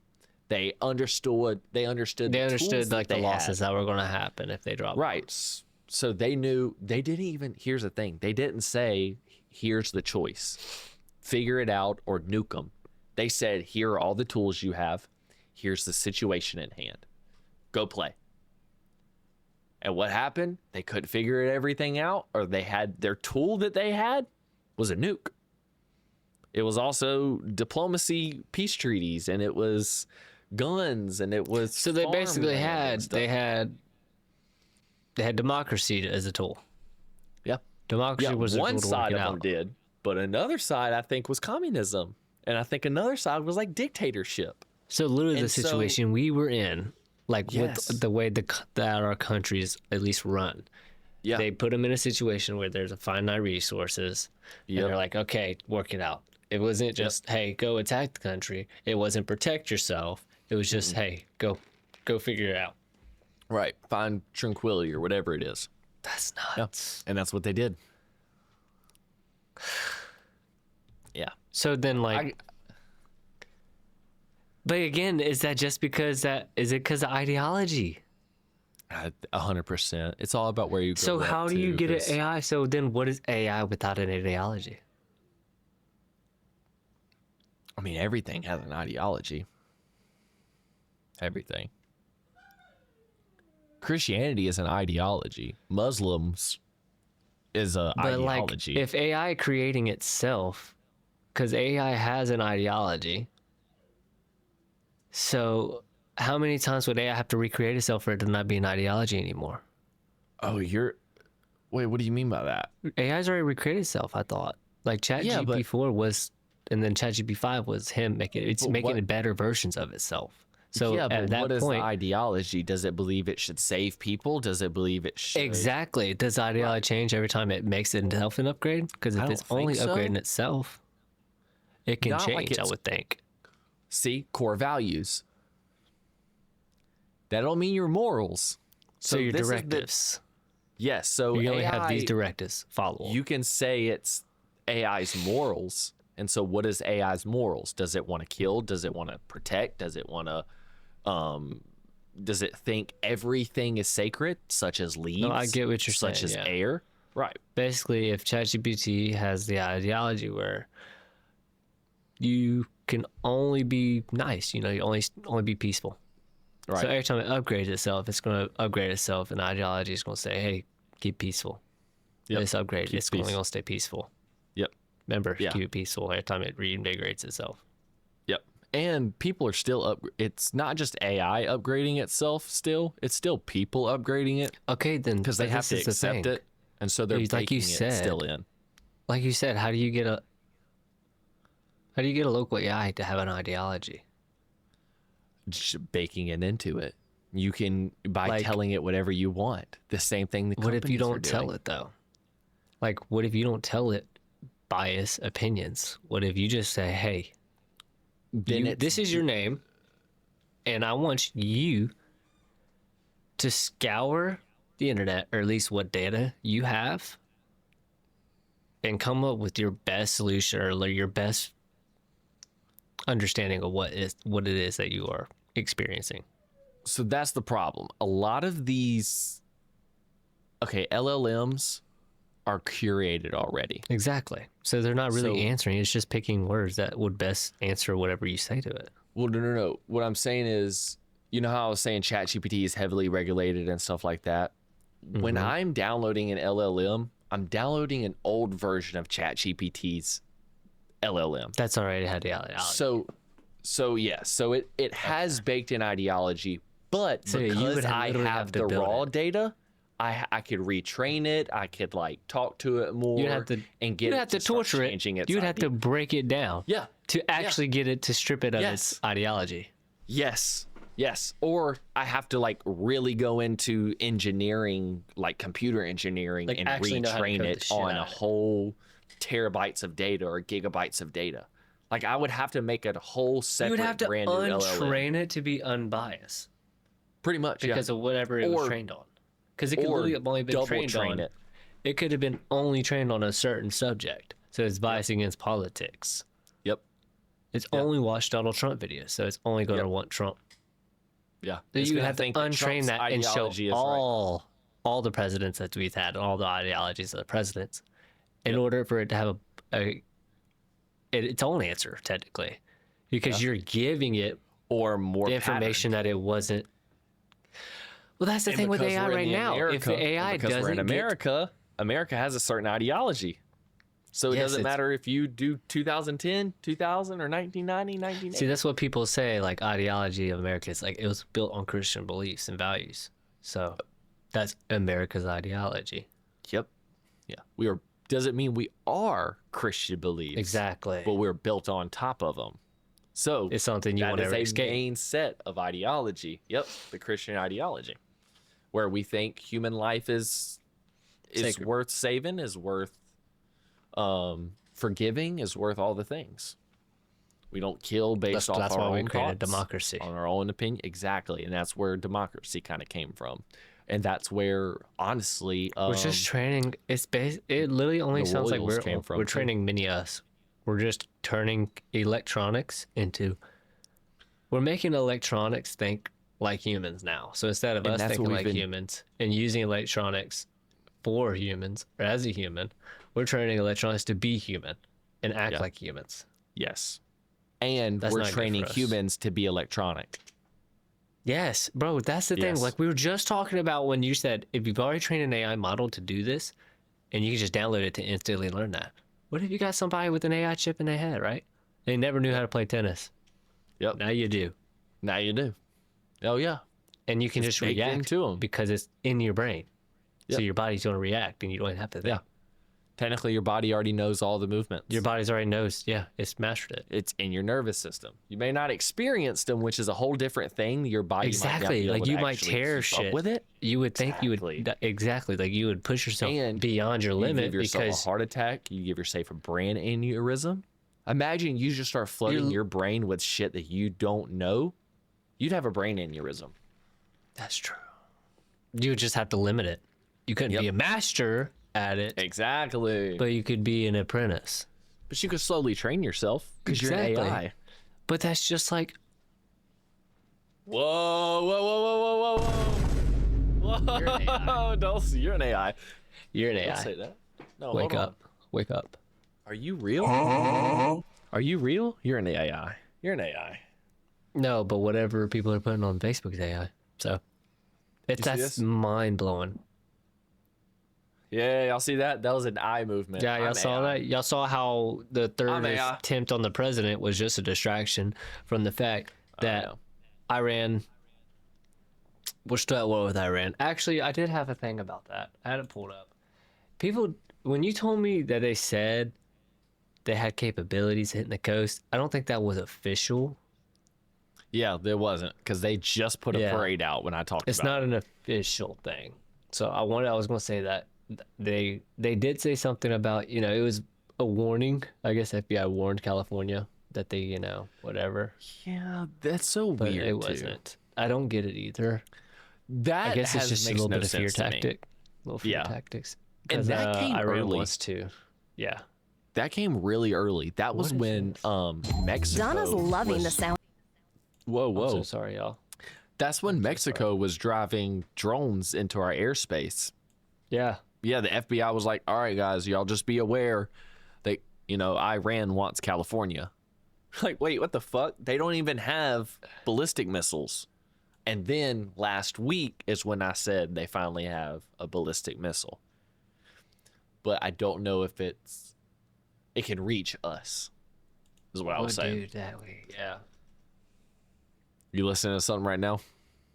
They understood. They understood. They the tools understood that like the they losses had. that were going to happen if they dropped Right. bombs. So they knew. They didn't even. Here's the thing. They didn't say, "Here's the choice. Figure it out or nuke them." They said, "Here are all the tools you have. Here's the situation in hand. Go play." And what happened? They couldn't figure everything out, or they had their tool that they had was a nuke. It was also diplomacy, peace treaties, and it was guns, and it was So they basically farmland and had stuff. they had democracy as a tool. Yeah. Democracy was a one tool to work side it of them out. did, but another side I think was communism, and I think another side was like dictatorship. So literally the And so- situation we were in, like Yes. with the way that our countries at least run, Yeah, they put them in a situation where there's a finite resources, and Yep. they're like, okay, work it out. It wasn't just hey, go attack the country. It wasn't protect yourself. It was just hey, go figure it out. right. Find tranquility or whatever it is, That's nuts. and that's what they did. Yeah. So then like. But again, is that just because is it because of ideology? 100%. It's all about where you go. So how do you get an 'cause- AI? So then what is AI without an ideology? I mean, everything has an ideology. Everything. Christianity is an ideology. Muslims is a But ideology. like if AI creating itself, because AI has an ideology, so how many times would AI have to recreate itself for it to not be an ideology anymore? Wait, what do you mean by that? AI's already recreated itself, I thought. Like Yeah, but- ChatGPT-4 was, and then ChatGPT-5 was him making better versions of itself. So yeah, but at that what is point, the ideology? Does it believe it should save people? Does it believe it should? exactly. Does ideology change every time it makes itself an upgrade? Because if I it's don't only think so. upgrading itself, it can Not like change, I it's- would think. See, core values. That don't mean your morals. So your this is the- directives. Yes, so You only AI, have these directives. Follow 'em. you can say it's AI's morals. And so what is AI's morals? Does it want to kill? Does it want to protect? Does it want to does it think everything is sacred, such as leaves? I get what you're such saying, as yeah. air? Right. Basically, if ChatGPT has the ideology where you can only be nice, you only be peaceful. Right. So every time it upgrades itself, it's going to upgrade itself, and ideology is going to say, "Hey, keep peaceful." Yep. This upgrade, Keep it's peace. only going to stay peaceful. Yep. Remember, Yeah. keep it peaceful every time it reinvigorates itself. Yep. And people are still it's not just AI upgrading itself still. It's still people upgrading it Okay, then because they but have to this is the accept thing. it. And so they're Like you baking it still said. in. Like you said, how do you get a local AI to have an ideology? Just baking it into it. You can by Like- telling it whatever you want. The same thing the What if you companies are don't tell doing. it though? Like, what if you don't tell it bias opinions? What if you just say, "Hey, Then this is your name, and I want you to scour the internet, or at least what data you have, and come up with your best solution or your best understanding of what it is that you are experiencing." So that's the problem. A lot of these LLMs are curated already. Exactly. So they're not really So- answering. It's just picking words that would best answer whatever you say to it. Well, no. What I'm saying is, you know how I was saying ChatGPT is heavily regulated and stuff like that? When I'm downloading an LLM, I'm downloading an old version of ChatGPT's LLM. That's already had the ideology. So it has baked in ideology, But So you because would I literally have have to the build raw it. data, I could retrain it. I could like talk to it more. You'd have to and get you'd it have to start torture it. changing its You'd have to idea. break it down. Yeah. To actually get it to strip it of its Yes. ideology. Yes. Yes. Or I have to like really go into engineering, like computer engineering, Like, and actually know how to retrain code the it shit on out a of it. whole terabytes of data or gigabytes of data. Like I would have to make a whole You separate would have to brand new LLM. untrain it to be unbiased Pretty much, because of whatever it was Or- trained on. Because it could or literally have only been double trained train on. it. It could have been only trained on a certain subject. So it's biased against politics. Yep. It's only watched Donald Trump videos, so it's only going to want Trump. Yeah. So It's you would gonna have to think untrain Trump's that and show ideology is right. all the presidents that we've had, all the ideologies of the presidents, in order for it to have its own answer, technically, because you're giving it Or more the information that it wasn't. Well, that's the And thing with because AI we're in right the now. If America- the AI and because doesn't we're in get America, America has a certain ideology. So it Yes, doesn't it's- matter if you do 2010, 2000, or 1990, 1980. See, that's what people say. Like ideology of America is like it was built on Christian beliefs and values. So that's America's ideology. Yep. Yeah. We are. Doesn't mean we are Christian beliefs. Exactly. But we're built on top of them. So It's something you that want is to a escape. main set of ideology. Yep. The Christian ideology, where we think human life is Sacred. worth saving, is worth forgiving, is worth all the things. We don't kill based off That's our why own we created thoughts, democracy. on our own opinion. Exactly, and that's where democracy kind of came from, and that's where honestly, We're just training. It literally only the sounds like Royals came from, we're too. training mini us. We're just turning electronics into. We're making electronics think like humans now. So instead of And us that's thinking what like we've been- humans and using electronics for humans or as a human, we're training electronics to be human and act Yeah. like humans. yes, and That's we're not good training for us. humans to be electronic. Yes, bro, that's the thing. Yes. Like we were just talking about when you said if you've already trained an AI model to do this and you can just download it to instantly learn that. What if you got somebody with an AI chip in their head, right? They never knew how to play tennis. Yep. Now you do. Now you do. Oh yeah. And you can It's just baked react into 'em. because it's in your brain. So Yep. your body's going to react and you don't have to think. Yeah. Technically, your body already knows all the movements. Your body's already knows. Yeah, it's mastered it. It's in your nervous system. You may not experience them, which is a whole different thing. Your body Exactly. might not be able Like to you might actually tear keep up shit with it. You would think you Exactly. would exactly like you would push yourself And beyond your You limit give yourself because a heart attack. You give yourself a brain aneurysm. Imagine you just start flooding your brain with shit that you don't know. You'd have a brain aneurysm. that's true. You would just have to limit it. You couldn't be a master at it, Exactly. but you could be an apprentice. But you could slowly train yourself because you're an Exactly. AI. But that's just like Whoa, whoa, whoa, whoa, whoa, whoa, whoa. You're an AI. Whoa, don't say you're an AI. you're an Don't AI. say that. No, Wake hold on. up. Wake up. Are you real? Are you real? You're an AI. You're an AI. No, but whatever people are putting on Facebook is AI. So see that's this? mind blowing. Yeah, y'all see that? That was an eye movement. Yeah, y'all I'm saw AI. that. Y'all saw how the third I'm AI. attempt on the president was just a distraction from the fact that know. Iran. We're still at war with Iran. Actually, I did have a thing about that. I had it pulled up. People, when you told me that they said they had capabilities hitting the coast, I don't think that was official. Yeah, there wasn't because they just put a Yeah. parade out when I talked It's about not an official thing. So I was going to say that they did say something about, it was a warning. I guess FBI warned California that they, whatever. it. Yeah, that's so But weird. it too. wasn't. I don't get it either. That I guess it's just a makes little no bit of fear sense to me. tactic. Little fear Yeah. tactics. And 'Cause, that came Iran early. was too. Yeah. That came really early. That was What is when Mexico. Donna's loving was, the sound. Whoa, I'm whoa! so sorry, y'all. That's when Mexico was driving drones into our airspace. Yeah. Yeah, the FBI was like, "All right, guys, y'all just be aware that Iran wants California." Like, wait, what the fuck? They don't even have ballistic missiles. And then last week is when I said they finally have a ballistic missile. But I don't know if it can reach us. Is what I was saying. Dude, that way. Yeah. You listening to something right now?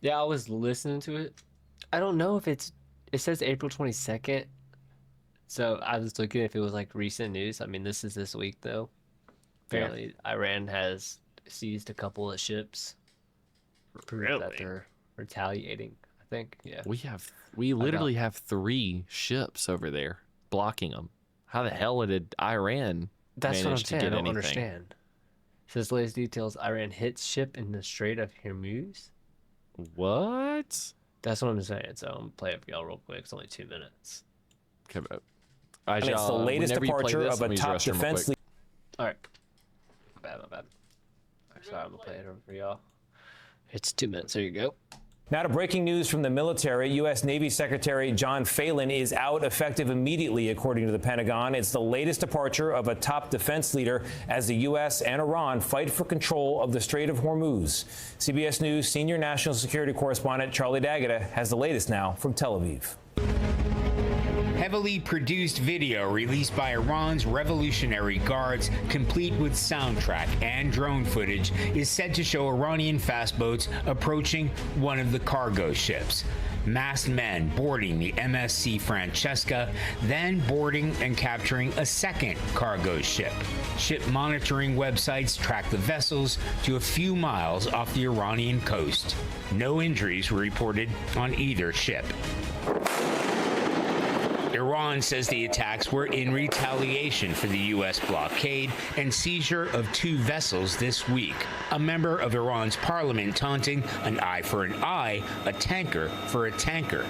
Yeah, I was listening to it. I don't know if it says April 22nd. So I was looking if it was like recent news. I mean, this is this week though. Apparently, Iran has seized a couple of ships. Proof that they're retaliating, I think. Yeah. We literally have 3 ships over there blocking them. How the hell did Iran That's what I'm manage to saying. I get don't anything? understand. Says latest details: Iran hits ship in the Strait of Hormuz. What? That's what I'm saying. So I'm gonna play it for y'all real quick. It's only 2 minutes. Okay, bro. And it's the latest departure of a top defense leader. All right. My bad. All right, sorry, I'm gonna play it over for y'all. It's 2 minutes. There you go. Now to breaking news from the military. U.S. Navy Secretary John Phelan is out effective immediately, according to the Pentagon. It's the latest departure of a top defense leader as the U.S. and Iran fight for control of the Strait of Hormuz. CBS News senior national security correspondent Charlie D'Agata has the latest now from Tel Aviv. Heavily produced video released by Iran's Revolutionary Guards, complete with soundtrack and drone footage, is said to show Iranian fast boats approaching one of the cargo ships. Masked men boarding the MSC Francesca, then boarding and capturing a second cargo ship. Ship monitoring websites track the vessels to a few miles off the Iranian coast. No injuries were reported on either ship. Iran says the attacks were in retaliation for the U.S. blockade and seizure of 2 vessels this week. A member of Iran's parliament taunting an eye for an eye, a tanker for a tanker.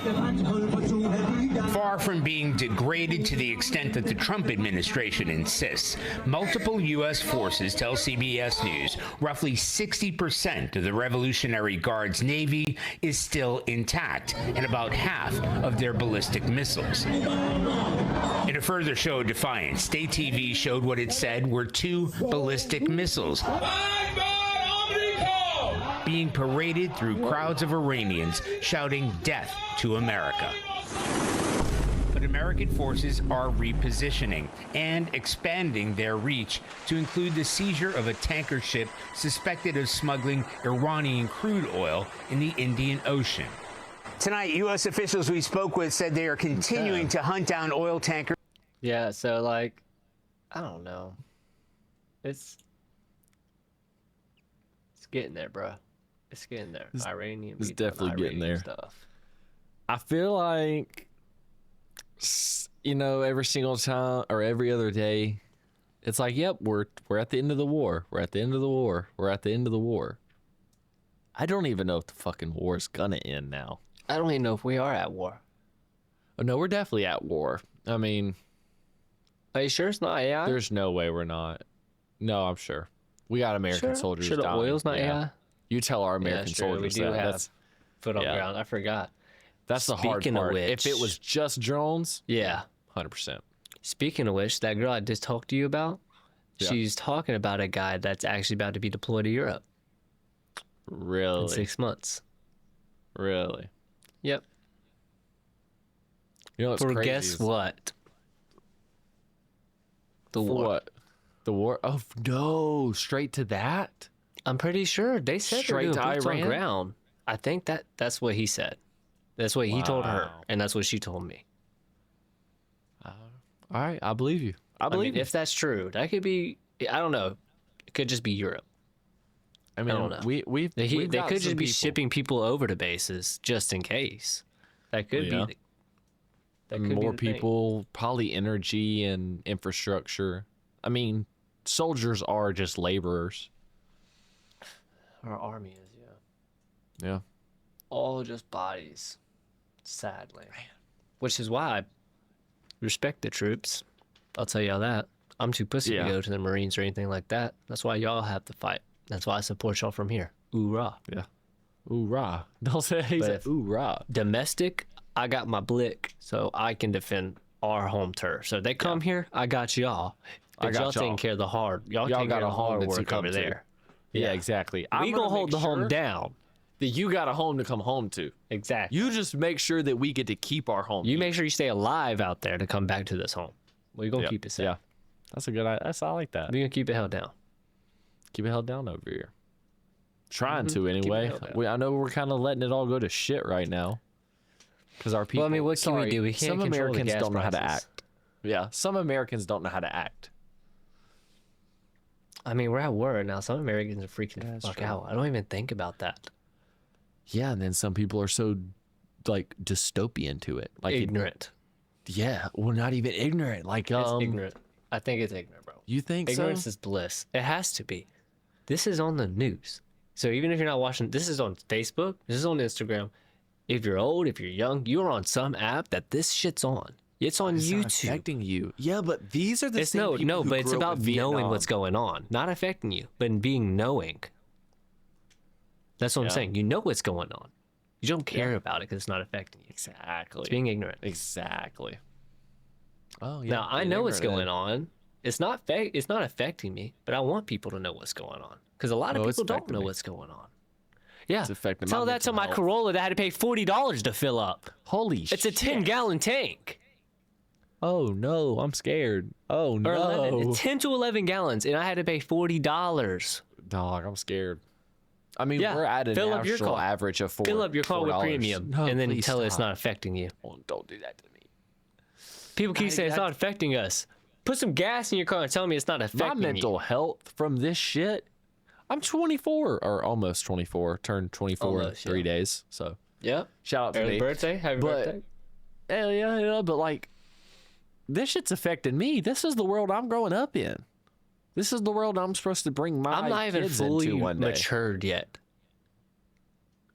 Far from being degraded to the extent that the Trump administration insists, multiple U.S. forces tell CBS News roughly 60% of the Revolutionary Guard's Navy is still intact, and about half of their ballistic missiles. In a further show of defiance, state TV showed what it said were 2 ballistic missiles being paraded through crowds of Iranians shouting death to America. But American forces are repositioning and expanding their reach to include the seizure of a tanker ship suspected of smuggling Iranian crude oil in the Indian Ocean. Tonight, U.S. officials we spoke with said they are continuing to hunt down oil tankers. Yeah, so like, I don't know. It's getting there, bro. It's getting there. Iranian. It's definitely getting there. Stuff. I feel like, every single time or every other day, it's like, yep, we're at the end of the war. We're at the end of the war. We're at the end of the war. I don't even know if the fucking war is gonna end now. I don't even know if we are at war. Oh, no, we're definitely at war. I mean, are you sure it's not AI? there's no way we're not. No, I'm sure. We got American soldiers Sure, the dying. oil's not AI? You tell our American That's true. soldiers We do that. have foot on yeah. ground. I forgot. That's the hard Speaking of part. which- If it was just drones, Yeah. 100%. Speaking of which, that girl I just talked to you about, Yeah. she's talking about a guy that's actually about to be deployed to Europe in Really? 6 months. Really? Yep. You know what's For crazy? guess is- what? The For war. what? The war? Oh, no. Straight to that? I'm pretty sure they said Straight they're to boots on Iran? ground. I think that's what he said. That's what he told her, Wow. and that's what she told me. All right. I believe you. I I believe mean, you. if that's true, that could be. I don't know. It could just be Europe. I mean, don't know. we've They got could some just be people. shipping people over to bases just in case. That could Yeah. be. That could More be the thing. people, probably energy and infrastructure. I mean, soldiers are just laborers. Our army is, yeah. Yeah. All just bodies, sadly. Which is why I respect the troops. I'll tell y'all that. I'm too pussy Yeah. to go to the Marines or anything like that. That's why y'all have to fight. That's why I support y'all from here. Hoorah. Yeah. Hoorah. Don't say he But said if- hoorah. Domestic, I got my blick, so I can defend our home turf. So they come here, I got y'all. I But got y'all taking y'all. care of the hard. Y'all Y'all taking got care a of the home hard that you work come over to. there. Yeah, exactly. We gonna hold the home down. That you got a home to come home to. Exactly. You just make sure that we get to keep our home. You make sure you stay alive out there to come back to this home. We're gonna Yep. keep it safe. Yeah. That's a good idea. I like that. We're gonna keep it held down. Keep it held down over here. Trying to anyway. I know we're kind of letting it all go to shit right now. Because our people. Well, I mean, what can we do? We can't some control the Americans gas don't know how to prices. act. Yeah, some Americans don't know how to act. I mean, we're at war now. Some Americans are freaking the that's fuck true. out. I don't even think about that. Yeah, and then some people are so like dystopian to it, like Ignorant. Yeah, well, not even ignorant. Like It's ignorant. I think it's ignorant, bro. You think Ignorance so? is bliss. It has to be. This is on the news. So even if you're not watching, this is on Facebook. This is on Instagram. If you're old, if you're young, you're on some app that this shit's on. It's on It's not YouTube. affecting you. Yeah, but these are the It's same people who but it's grew up about with knowing Vietnam. what's going on, not affecting you, but being knowing. That's what I'm Yeah. saying. You know what's going on. You don't care about it because it's not affecting you. Exactly. It's being ignorant. Exactly. Oh yeah. Now I know what's going on. It's not It's not affecting me, but I want people to know what's going on because a lot of Oh, it's people don't affecting know me. what's going on. Yeah, It's affecting tell my that to mental my health. Corolla that had to pay $40 to fill up. Holy shit. It's a 10-gallon tank. Oh no, I'm scared. Oh Or no. 11, 10 to 11 gallons, and I had to pay $40. Dog, I'm scared. I mean, Yeah, we're at a fill up your national car. average of Fill up your car with $4. premium, No, and then please tell it it's stop. not affecting you. Oh, don't do that to me. People keep saying it's not affecting us. Put some gas in your car and tell me it's not My affecting mental you. health from this shit. I'm 24 or almost 24. Turned 24 in Almost, 3 yeah. days. So Yep. shout out to Happy me. birthday. Happy But- birthday. Hell yeah, yeah, but like, this shit's affecting me. This is the world I'm growing up in. This is the world I'm supposed to bring my I'm not even kids fully into one day. matured yet.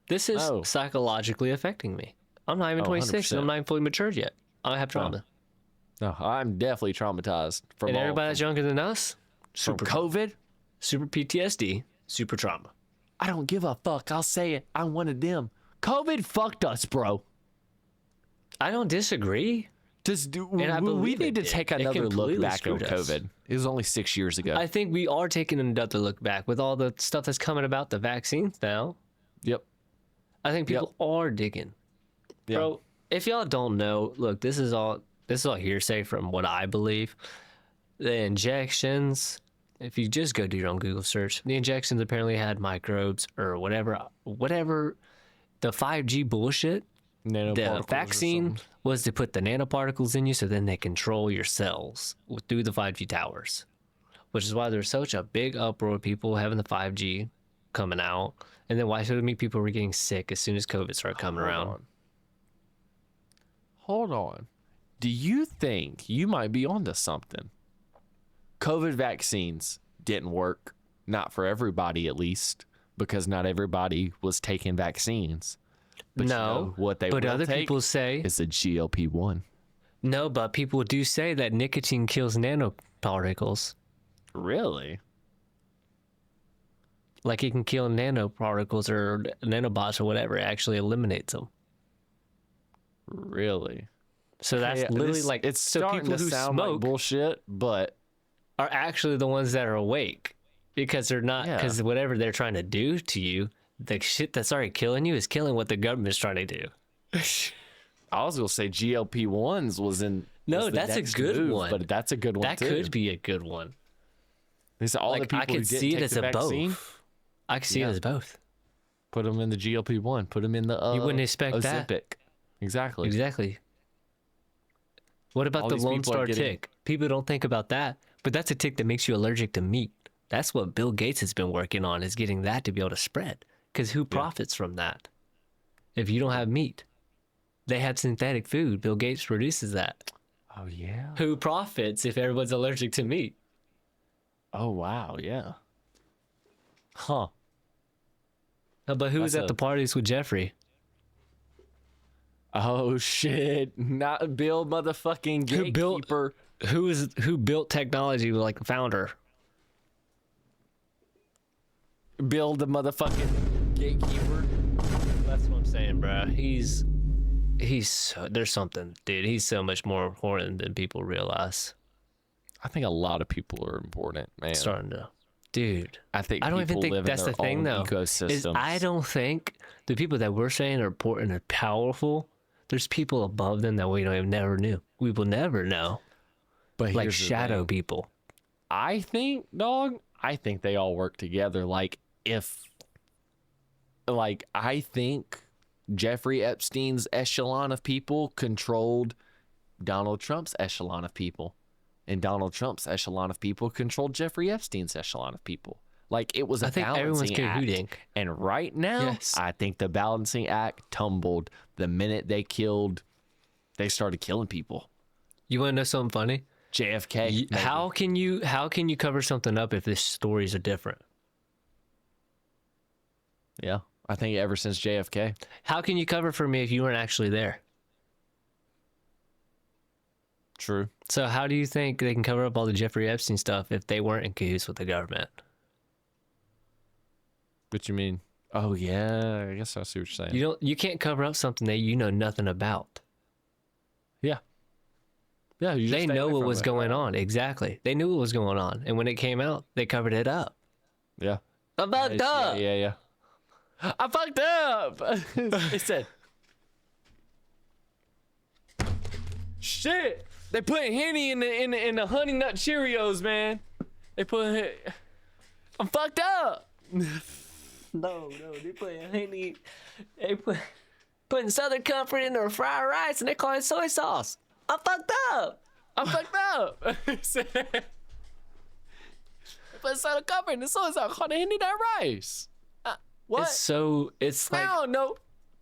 This is Oh. psychologically affecting me. I'm not even Oh, 26 and I'm 100%. not even fully matured yet. I have trauma. No, I'm definitely traumatized from And all- everybody that's younger than us, from super COVID. super PTSD, super trauma. I don't give a fuck. I'll say it. I'm one of them. COVID fucked us, bro. I don't disagree. Just do, And I we believe need it to did. take It another look completely back on screwed us. COVID. It was only 6 years ago. I think we are taking another look back with all the stuff that's coming about the vaccines now. Yep. I think people are digging. Yeah. Bro, if y'all don't know, look, this is all hearsay from what I believe. The injections, if you just go do your own Google search, the injections apparently had microbes or whatever the 5G bullshit. The Nanoparticles or vaccine something. was to put the nanoparticles in you so then they control your cells through the 5G towers, which is why there's such a big uproar of people having the 5G coming out. And then why so many people were getting sick as soon as COVID started coming around. Hold on. Do you think you might be onto something? COVID vaccines didn't work. Not for everybody, at least, because not everybody was taking vaccines. But you know what they but will other take people say is a GLP-1. no, but people do say that nicotine kills nanoparticles. Really? Like it can kill nanoparticles or nanobots or whatever. It actually eliminates them. Really? So that's Yeah, literally this- like it's so starting people to who sound like smoke bullshit, but are actually the ones that are awake because they're not because whatever they're trying to do to you, the shit that's already killing you is killing what the government's trying to do. I was gonna say GLP-1s was in. No, was the that's a next good move, one. but that's a good one That too. could be a good one. These all the Like people I who could didn't see it take as the a vaccine, both. I could see it Yeah. as both. put them in the GLP-1, put them in the You wouldn't expect that. Ozempic. Exactly. Exactly. What about All the these Lone people are Star getting- tick? People don't think about that, but that's a tick that makes you allergic to meat. That's what Bill Gates has been working on, is getting that to be able to spread. Because who profits from that? If you don't have meat, they have synthetic food. Bill Gates produces that. Oh yeah. Who profits if everyone's allergic to meat? Oh wow. Yeah. Huh. But who's That's at the parties with Jeffrey? Oh shit! Not Bill, motherfucking Who built- gatekeeper. Who built technology like the founder? Bill, the motherfucking gatekeeper. That's what I'm saying, bro. He's there's something, dude. He's so much more important than people realize. I think a lot of people are important, man. Starting to, dude. I think I don't people even think live that's in the their thing, own though. ecosystems. Is I don't think the people that we're saying are important and powerful. There's people above them that we don't even never knew. We will never know. But Like here's the shadow thing. people. I think, dog. I think they all work together. Like if like, I think Jeffrey Epstein's echelon of people controlled Donald Trump's echelon of people, and Donald Trump's echelon of people controlled Jeffrey Epstein's echelon of people. Like, it was a I think everyone's balancing act. cahooting. And right now, Yes. I think the balancing act tumbled the minute they started killing people. You want to know something funny? JFK. maybe. How can you cover something up if the stories are different? Yeah, I think ever since JFK. How can you cover for me if you weren't actually there? True. So how do you think they can cover up all the Jeffrey Epstein stuff if they weren't in cahoots with the government? What you mean? Oh yeah, I guess I see what you're saying. You can't cover up something that you know nothing about. Yeah. Yeah, you just They stay know away what from was it. going on. Exactly. They knew what was going on. And when it came out, they covered it up. Yeah. I fucked up. Yeah. I fucked up. It said, shit. They put Henny in the Honey Nut Cheerios, man. They put. I'm fucked up. No, they putting Southern Comfort in their fried rice and they call it soy sauce. I fucked up. I'm fucked up. It said, they put Southern Comfort in the soy sauce called Henny Nut Rice. What? It's like, I don't know.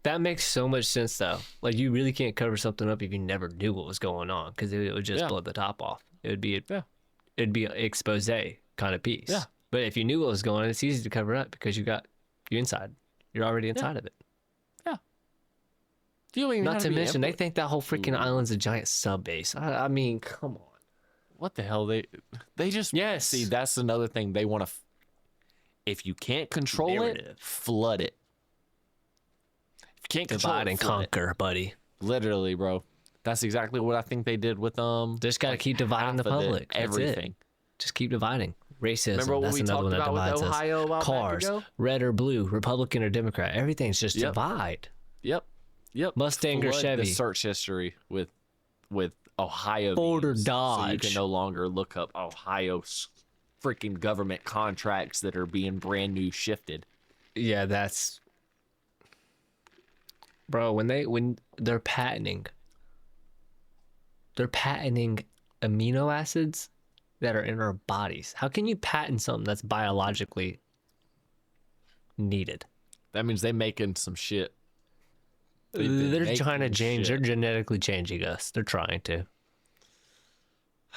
that makes so much sense though. Like, you really can't cover something up if you never knew what was going on, because it would just blow the top off. It'd be an expose kind of piece. Yeah. But if you knew what was going on, it's easy to cover up because you're inside. You're already inside of it. You don't even Not have to be mention, they ever- think that whole freaking island's a giant sub base. I mean, come on. What the hell? They just Yes. See, that's another thing they want to. If you can't control Narrative. it, flood it. If you can't control Divide it, and flood it. conquer, buddy. Literally, bro. That's exactly what I think they did with Just got to keep dividing the half of it, public. That's it. everything. Just keep dividing. Racism. Remember what that's we another talked one that about with divides Ohio a while us. back Cars, ago? red or blue, Republican or Democrat. Everything's just divide. Yep. Mustang or Flood Chevy. The search history with Ohio. Ford or memes, so you Dodge. can no longer look up Ohio's freaking government contracts that are being brand new shifted. Yeah, that's, bro. When they're patenting amino acids that are in our bodies. How can you patent something that's biologically needed? That means they making some shit. They're trying to change. They're genetically changing us. They're trying to.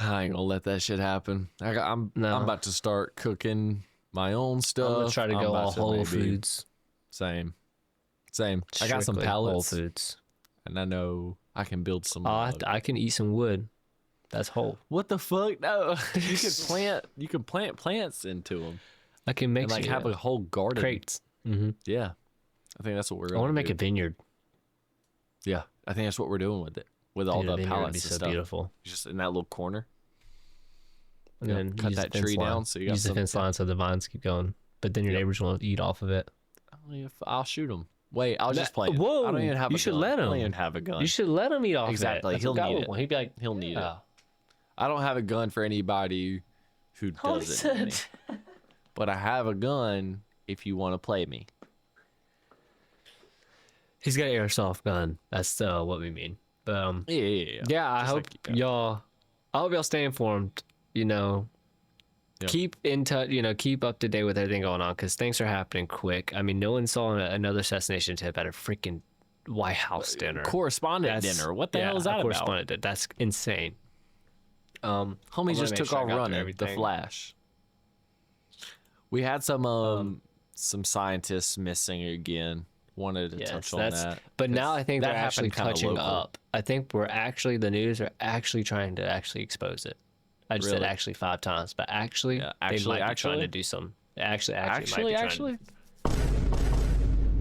I ain't gonna let that shit happen. I'm about to start cooking my own stuff. I'm gonna try to I'm go about all to Whole maybe- Foods. Same. I got some Strictly pallets, Whole Foods. and I know I can build some. I can eat some wood. That's whole. What the fuck? No, you can plant. You can plant plants into them I can and mix like it have up. a whole garden. Crates. Yeah, I think that's what we're. I Gonna want to make do. a vineyard. Yeah, I think that's what we're doing with it. With all Dude, a the vineyard would pallets be and so stuff. beautiful. Just in that little corner. And Yeah, then cut use the that fence tree line. down so you got use the some- fence line so the vines keep going. But then your neighbors won't eat off of it. I'll shoot him. Wait, I'll just play. Whoa, I don't even have. you a should gun. let I don't him. even have a gun. You should let him eat off Exactly. of it. He'll That's what need God it. would want. He'd be like, He'll need yeah. it. I don't have a gun for anybody who doesn't. need me. But I have a gun if you want to play me. He's got an airsoft gun. That's what we mean. But Yeah. I Just hope like- y'all. I hope y'all stay informed. You know, Yep. keep in touch. You know, keep up to date with everything going on because things are happening quick. I mean, no one saw another assassination attempt at a freaking White House dinner. Correspondent That's- dinner. What the hell is a that about? correspondent dinner. That's insane. Homie gonna just make took sure I off got running. The everything. Flash. We had some scientists missing again. Wanted to touch on that. But now I think that they're actually happened kinda touching local. up. I think the news are actually trying to actually expose it. I just said Really? actually 5 times, but actually, Yeah, they actually, might be trying to actually? do some. Actually, Actually.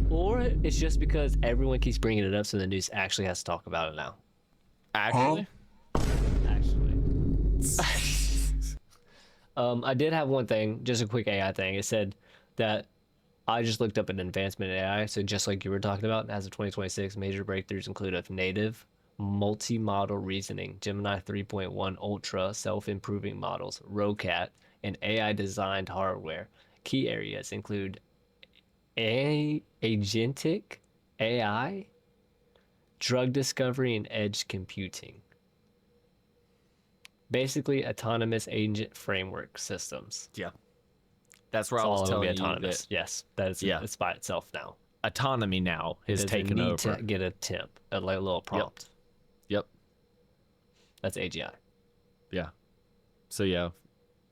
Or it's just because everyone keeps bringing it up, so the news actually has to talk about it now. Actually. Actually. I did have one thing, just a quick AI thing. It said that I just looked up an advancement in AI. So just like you were talking about, as of 2026, major breakthroughs include of native multi-model reasoning, Gemini 3.1 Ultra self-improving models, ROCAT, and AI designed hardware. Key areas include agentic AI, drug discovery, and edge computing. Basically, autonomous agent framework systems. Yeah. That's where It's I was all gonna be telling you autonomous. that Yes, that is. Yeah. It's by itself now. autonomy now is Doesn't taken need over. to get a temp, a little prompt. Yep. That's AGI. Yeah. So yeah,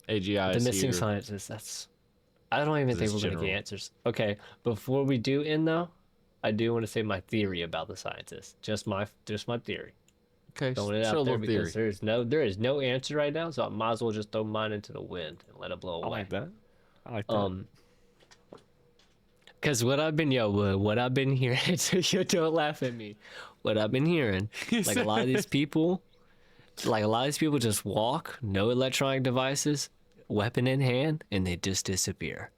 AGI The is missing here. scientist. That's. I don't even think This we're gonna general. get answers. Okay, before we do end though, I do want to say my theory about the scientist. Just my theory. Okay, Throwing it show a out there little because theory. there is no answer right now, so I might as well just throw mine into the wind and let it blow I away. like that. I like that. Because what I've been hearing, so you don't laugh at me. What I've been hearing, like a lot of these people just walk, no electronic devices, weapon in hand, and they just disappear.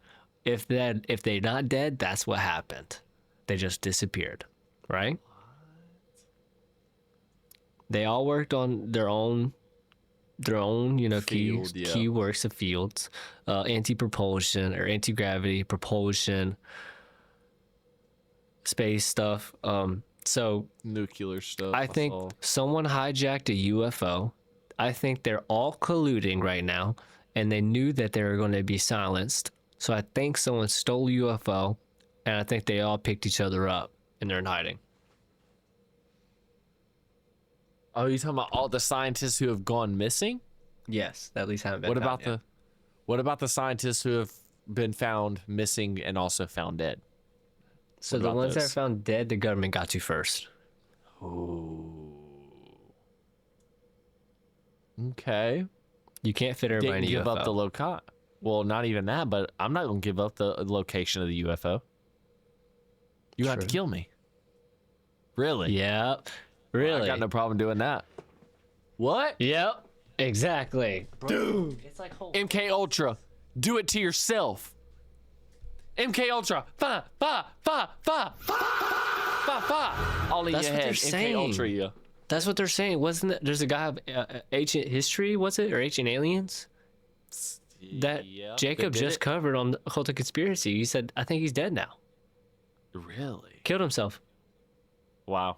If they're not dead, that's what happened. They just disappeared, right? They all worked on their own, Field, yeah. key works of fields, anti-propulsion or anti-gravity, propulsion, space stuff. So Nuclear stuff. I think saw. someone hijacked a UFO. I think they're all colluding right now, and they knew that they were going to be silenced. So I think someone stole a UFO, and I think they all picked each other up, and they're in hiding. Oh, you talking about all the scientists who have gone missing? Yes, at least haven't been What found about yet. what about the scientists who have been found missing and also found dead? So what the about ones that are those? found dead, the government got to first. Okay. You can't fit everybody Didn't in a give UFO. up the location. Well, not even that, but I'm not gonna give up the location of the UFO. You have to True. kill me. Really? Yep. I Really? got no problem doing that. What? Yep. Exactly. Dude. It's like MK Ultra, do it to yourself. MK Ultra, fa. All in That's your what head. they're MK saying. Ultra, yeah. That's what they're saying. Wasn't it? There's a guy of ancient history, was it? Or ancient aliens? That Yeah, Jacob they did just it. covered on the Cult of Conspiracy. He said, I think he's dead now. Really? Killed himself. Wow.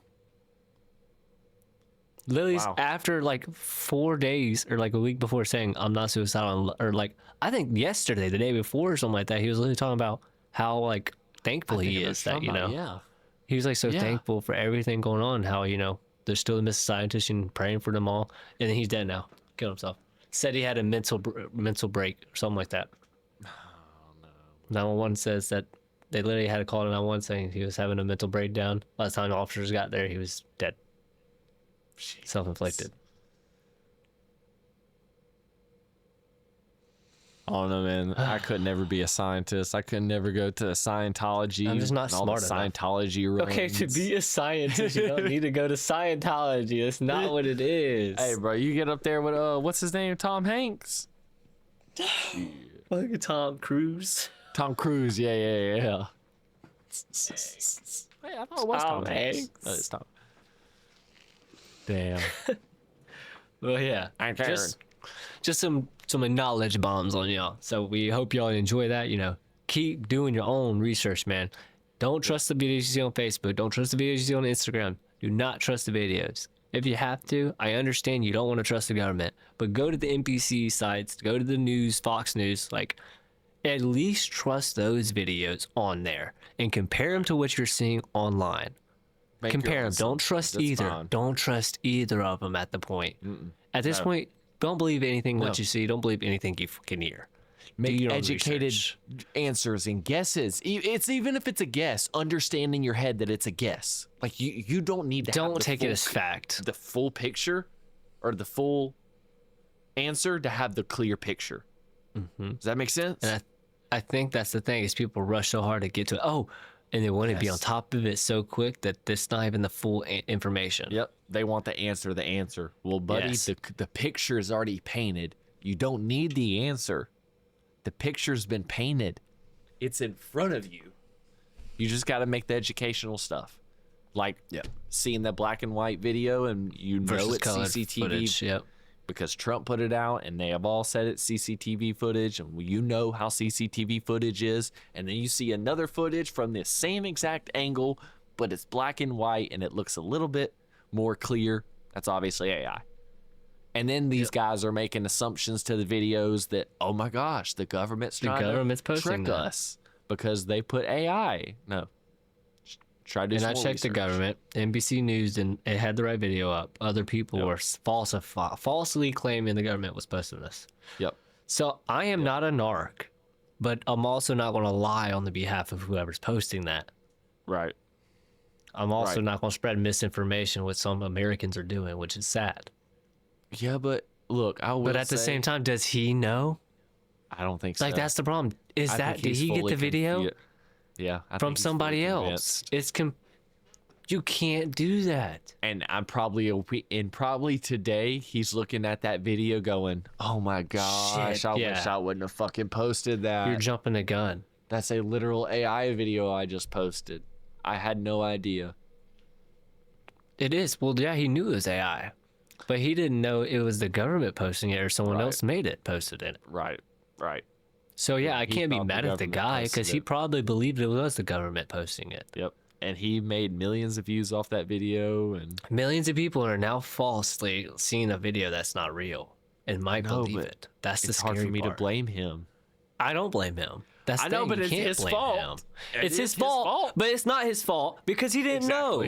Lily's Wow. after like 4 days or like a week before saying, I'm not suicidal. Or like, I think yesterday, the day before or something like that, he was literally talking about how like thankful I think he I know is what that, you're talking about, yeah. he was like so Yeah. thankful for everything going on, how, there's still the missing scientists and praying for them all. And then he's dead now. Killed himself. Said he had a mental break or something like that. Oh, no. 911 says that they literally had a call to 911 saying he was having a mental breakdown. By the time the officers got there, he was dead. Self-inflicted. I don't know, man. I could never be a scientist. I could never go to Scientology. I'm just not and all the smart enough. Scientology Okay, to runs. be a scientist, you don't need to go to Scientology. That's not what it is. Hey, bro, you get up there with what's his name? Tom Hanks. Look at Tom Cruise. Tom Cruise. Yeah. Hey, I thought it was Tom Tom Hanks. Hanks. No, it's Tom. Damn. Well, yeah. Just some knowledge bombs on y'all. So we hope y'all enjoy that. Keep doing your own research, man. Don't trust the videos you see on Facebook. Don't trust the videos you see on Instagram. Do not trust the videos. If you have to, I understand you don't want to trust the government, but go to the NPC sites, go to the news, Fox News, like at least trust those videos on there and compare them to what you're seeing online. Compare them. Don't trust either. Fine. Don't trust either of them at the point. At this point, don't believe anything what you see. Don't believe anything you can hear. Do Make your own educated research. answers and guesses. It's even if it's a guess, understand in your head that it's a guess. Like you don't need to have Don't the take it full as fact. the full picture or the full answer to have the clear picture. Does that make sense? And I think that's the thing is people rush so hard to get to it. Oh, and they want to be on Yes. top of it so quick that that's not even the full information. Yep. They want the answer. Well, buddy, Yes. the picture is already painted. You don't need the answer. The picture's been painted. It's in front of you. You just got to make the educational stuff. Like seeing that black and white video and you know Versus it's colored CCTV footage. Yep. because Trump put it out, and they have all said it's CCTV footage, and you know how CCTV footage is. And then you see another footage from the same exact angle, but it's black and white, and it looks a little bit more clear. That's obviously AI. And then these guys are making assumptions to the videos that, oh my gosh, the government's trying to trick us because they put AI. No. Try to do And some I more checked the research. government, NBC News, and it had the right video up. Other people were falsely claiming the government was posting this. Yep. So I am not a narc, but I'm also not going to lie on the behalf of whoever's posting that. Right. I'm also Right. not going to spread misinformation, which some Americans are doing, which is sad. Yeah, but look, I will But at the say- same time, does he know? I don't think so. Like, that's the problem. Did he get the video Yeah, I from think he's somebody fully else? convinced. You can't do that. And I'm probably today he's looking at that video going, "Oh my gosh, Shit, I wish yeah. I wouldn't have fucking posted that." You're jumping the gun. That's a literal AI video I just posted. I had no idea. It is. Well, yeah, he knew it was AI, but he didn't know it was the government posting it or someone Right. else made it, posted it. Right. So yeah, I He can't be thought the mad at the government guy posted because he it. probably believed it was the government posting it. Yep. And he made millions of views off that video, and Millions of people are now falsely seeing a video that's not real and might No, believe but it. That's the it's hard scary for me part. to blame him. I don't blame him. That's the I know, thing, but you it's can't his blame fault. him. It It's is his his fault, fault. but it's not his fault because he didn't know.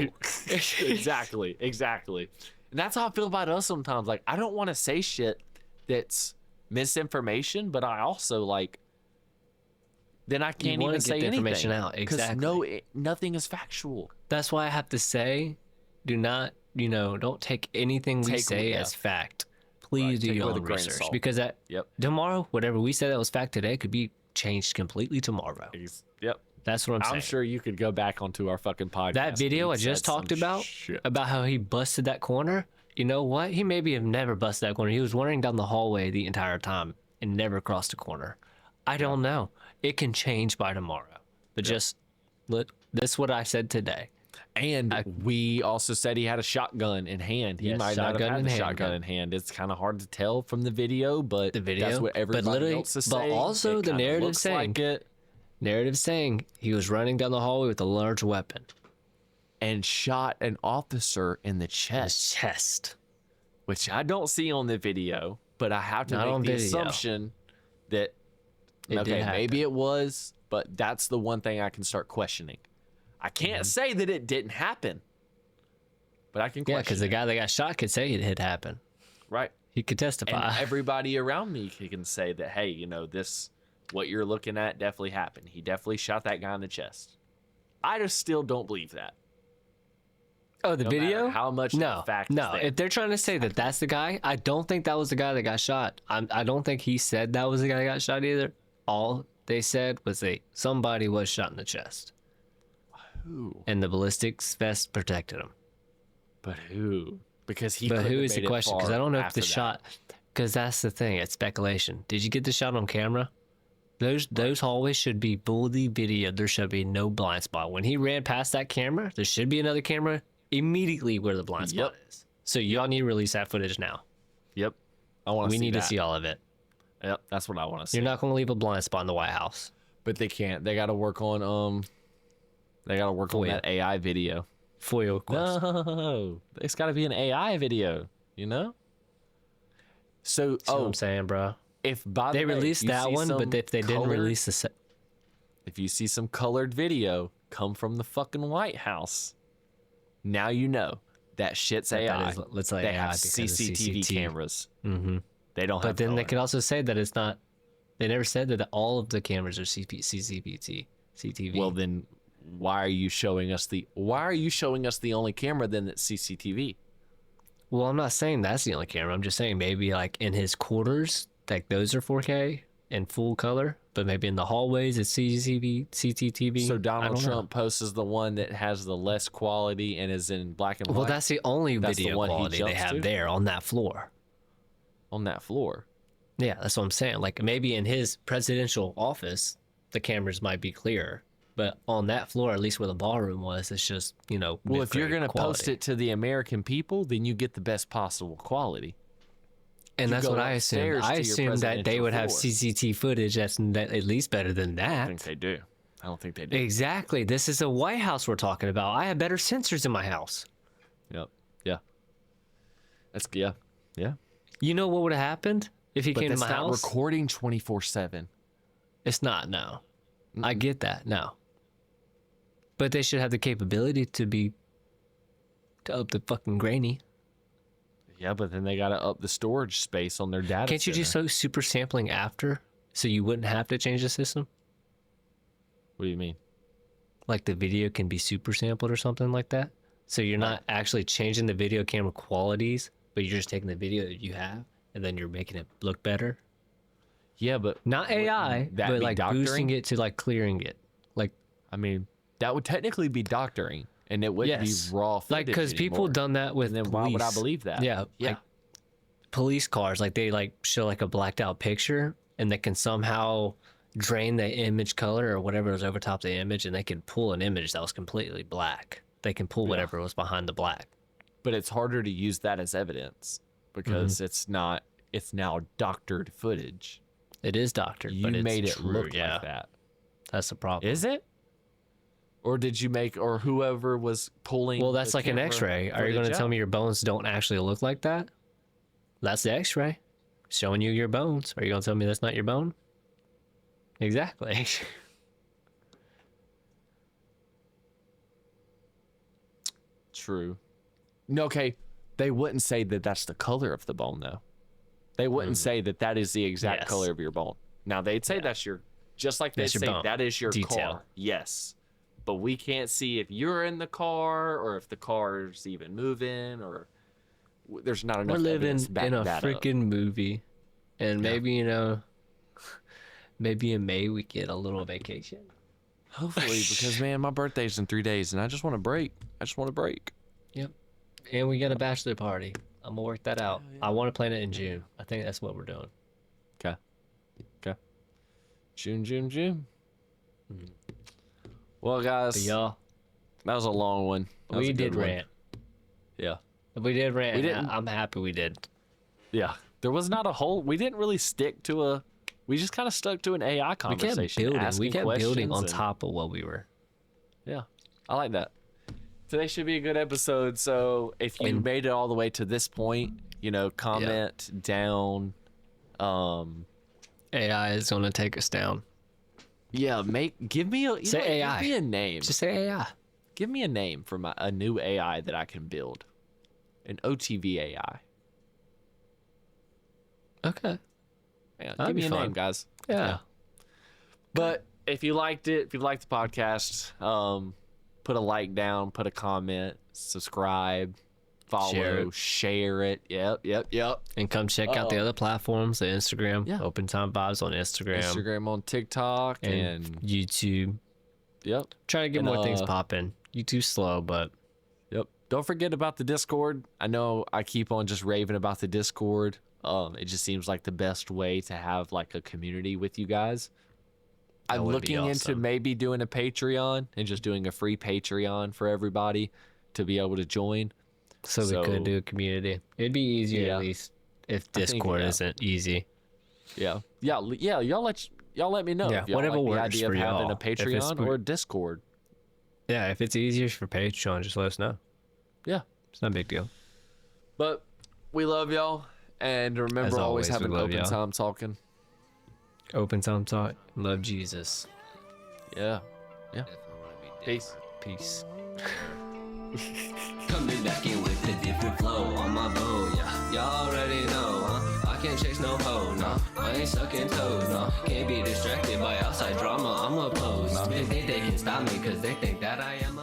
Exactly. And that's how I feel about us sometimes. Like, I don't want to say shit that's misinformation, but I also then I can't wanna even get say the anything information out, 'cause exactly. nothing is factual. That's why I have to say, do not, don't take anything we Take- say yeah. as fact. Please Right, do take it your with own a grain of research salt. because Yep. tomorrow, whatever we said that was fact today could be changed completely tomorrow. Yep. That's what I'm saying. I'm sure you could go back onto our fucking podcast. That video I and just said some talked about shit. how he busted that corner. You know what? He maybe have never busted that corner. He was wandering down the hallway the entire time and never crossed a corner. I don't know. It can change by tomorrow. But just look, this is what I said today. And we also said he had a shotgun in hand. He Yes, might not have shotgun had and the handgun. shotgun in hand. It's kind of hard to tell from the video, but The video, that's what everybody but literally, else is but saying. also It the kinda narrative looks saying like it. Narrative saying he was running down the hallway with a large weapon. And shot an officer in the His chest, chest. which I don't see on the video, but I have to Not on make the video. assumption that It did happen. maybe it was, but that's the one thing I can start questioning. I can't Mm-hmm. say that it didn't happen, but I can question. Yeah, because the guy that got shot could say it had happened. Right. He could And testify. everybody around me can say that, hey, this, what you're looking at definitely happened. He definitely shot that guy in the chest. I just still don't believe that. Oh, the No matter video? how much No, the fact is no. there. If they're trying to say that that's the guy, I don't think that was the guy that got shot. I don't think he said that was the guy that got shot either. All they said was somebody was shot in the chest, Who? and the ballistics vest protected him. But who? Because he. But couldn't who have is the made it question? Because far I don't know if after the that. shot. Because that's the thing. It's speculation. Did you get the shot on camera? Those hallways should be fully videoed. There should be no blind spot. When he ran past that camera, there should be another camera immediately where the blind spot Yep. is. So y'all need to release that footage now. Yep. I want to. We need that. to see all of it. Yep. That's what I want to see. You're not going to leave a blind spot in the White House. But they can't. They got to work on They got to work on FOIA. that AI video. FOIA request. No, it's got to be an AI video. So, See what I'm saying, bro? if by the They way, released you that see one, but some if they didn't colored- release the if you see some colored video come from the fucking White House, now you know that shit's That AI. is- let's say they AI have because of CCTV CCTV. cameras. Mm-hmm. They don't have. But then they color. could also say that it's not. They never said that all of the cameras are CCTV. Well, then why are you showing us the? Why are you showing us the only camera then that's CCTV? Well, I'm not saying that's the only camera. I'm just saying maybe like in his quarters, like those are 4K and full color, but maybe in the hallways it's CCTV. So I Donald don't know. Trump posts the one that has the less quality and is in black and white. Well, that's the only That's the video one he quality they jumps have to? there on that floor. on that floor. Yeah, that's what I'm saying. Like maybe in his presidential office, the cameras might be clearer, but on that floor, at least where the ballroom was, it's just Well, if you're mid-grade gonna post quality. it to the American people, then you get the best possible quality. And that's go what I assumed. upstairs I to your assumed that they presidential would have floor. CCTV footage that's at least better than I that. think they do. I don't think they do. Exactly. This is a White House we're talking about. I have better sensors in my house. Yep. Yeah. That's yeah. Yeah. You know what would have happened if he But came to that's my not house? recording 24/7. It's not, no. I get that, no. But they should have the capability to up the fucking grainy. Yeah, but then they gotta up the storage space on their data. Can't you center. just so super sampling after so you wouldn't have to change the system? What do you mean? Like the video can be super sampled or something like that? So you're not actually changing the video camera qualities, but you're just taking the video that you have and then you're making it look better? Yeah, but Not AI, that but be like doctoring? boosting it to like clearing it. Like, I mean, that would technically be doctoring, and it wouldn't yes. be raw footage Like, because people anymore. done that with And then why would I believe that? Yeah. Yeah. Like, police cars, like they like show like a blacked out picture and they can somehow drain the image color or whatever was over top the image and they can pull an image that was completely black. They can pull whatever was behind the black. But it's harder to use that as evidence because Mm-hmm. it's now doctored footage. It is doctored, You but it's made it true, look yeah. like that. That's the problem. Is it? Or did you make, or whoever was pulling? Well, that's the like an camera X-ray. Are you going to footage tell out? me your bones don't actually look like that? That's the X-ray showing you your bones. Are you going to tell me that's not your bone? Exactly. True. No, okay. They wouldn't say that that's the color of the bone, though. They wouldn't say that that is the exact Yes. color of your bone. Now, they'd say that's your, just like they'd That's your say bone. that is your Detail. car. Yes. But we can't see if you're in the car or if the car's even moving or there's not enough We're living evidence to back in a that up. freaking movie, and maybe maybe in May we get a little vacation. Hopefully, because, man, my birthday's in 3 days and I just want a break. I just want a break. Yep, and we got a bachelor party. I'm gonna work that out. I want to plan it in June. I think that's what we're doing. Okay. Okay. June. Well, guys, But y'all, that was a long one. That was we a good did one. rant. Yeah. We did rant. We didn't- I'm happy we did. Yeah. There was not a whole, we didn't really stick to we just kind of stuck to an AI We conversation. kept building. We asking kept building questions on and- top of what we were. Yeah. I like that. Today should be a good episode. So if you made it all the way to this point, comment down. AI is gonna take us down. Yeah, give me a Say AI. Give me a name. Just say AI. Give me a name for a new AI that I can build. An OTV AI. Okay. Yeah, That'd give me be a fun. name, guys. Yeah. But if you liked it, if you liked the podcast, put a like down, put a comment, subscribe, follow, share it. Yep. And come check out the other platforms, the Instagram, Yeah. OpenTimeVibes on Instagram, Instagram on TikTok and and YouTube. yep. Try to get And, more things popping. YouTube's slow, but Yep. Don't forget about the Discord. I know I keep on just raving about the Discord. It just seems like the best way to have like a community with you guys. I'm would be looking into awesome. maybe doing a Patreon and just doing a free Patreon for everybody to be able to join. so we So- could do a community. It'd be easier Yeah. at least if think, Discord yeah. isn't easy. Yeah. Y'all let me know. Yeah, if y'all whatever like the works idea for of having y'all. a If it's Patreon for- or Discord. Yeah, if it's easier for Patreon, just let us know. Yeah. It's not a big deal. But we love y'all. And remember, As always always, we having love open y'all. time talking. Open time talk. Love Jesus. Yeah. Peace. Peace. Coming back in with a different flow on my bow, yeah. Y'all already know, huh? I can't chase no hoe, no. I ain't sucking toes, no. Can't be distracted by outside drama, I'm opposed. They think they can stop me cause they think that I am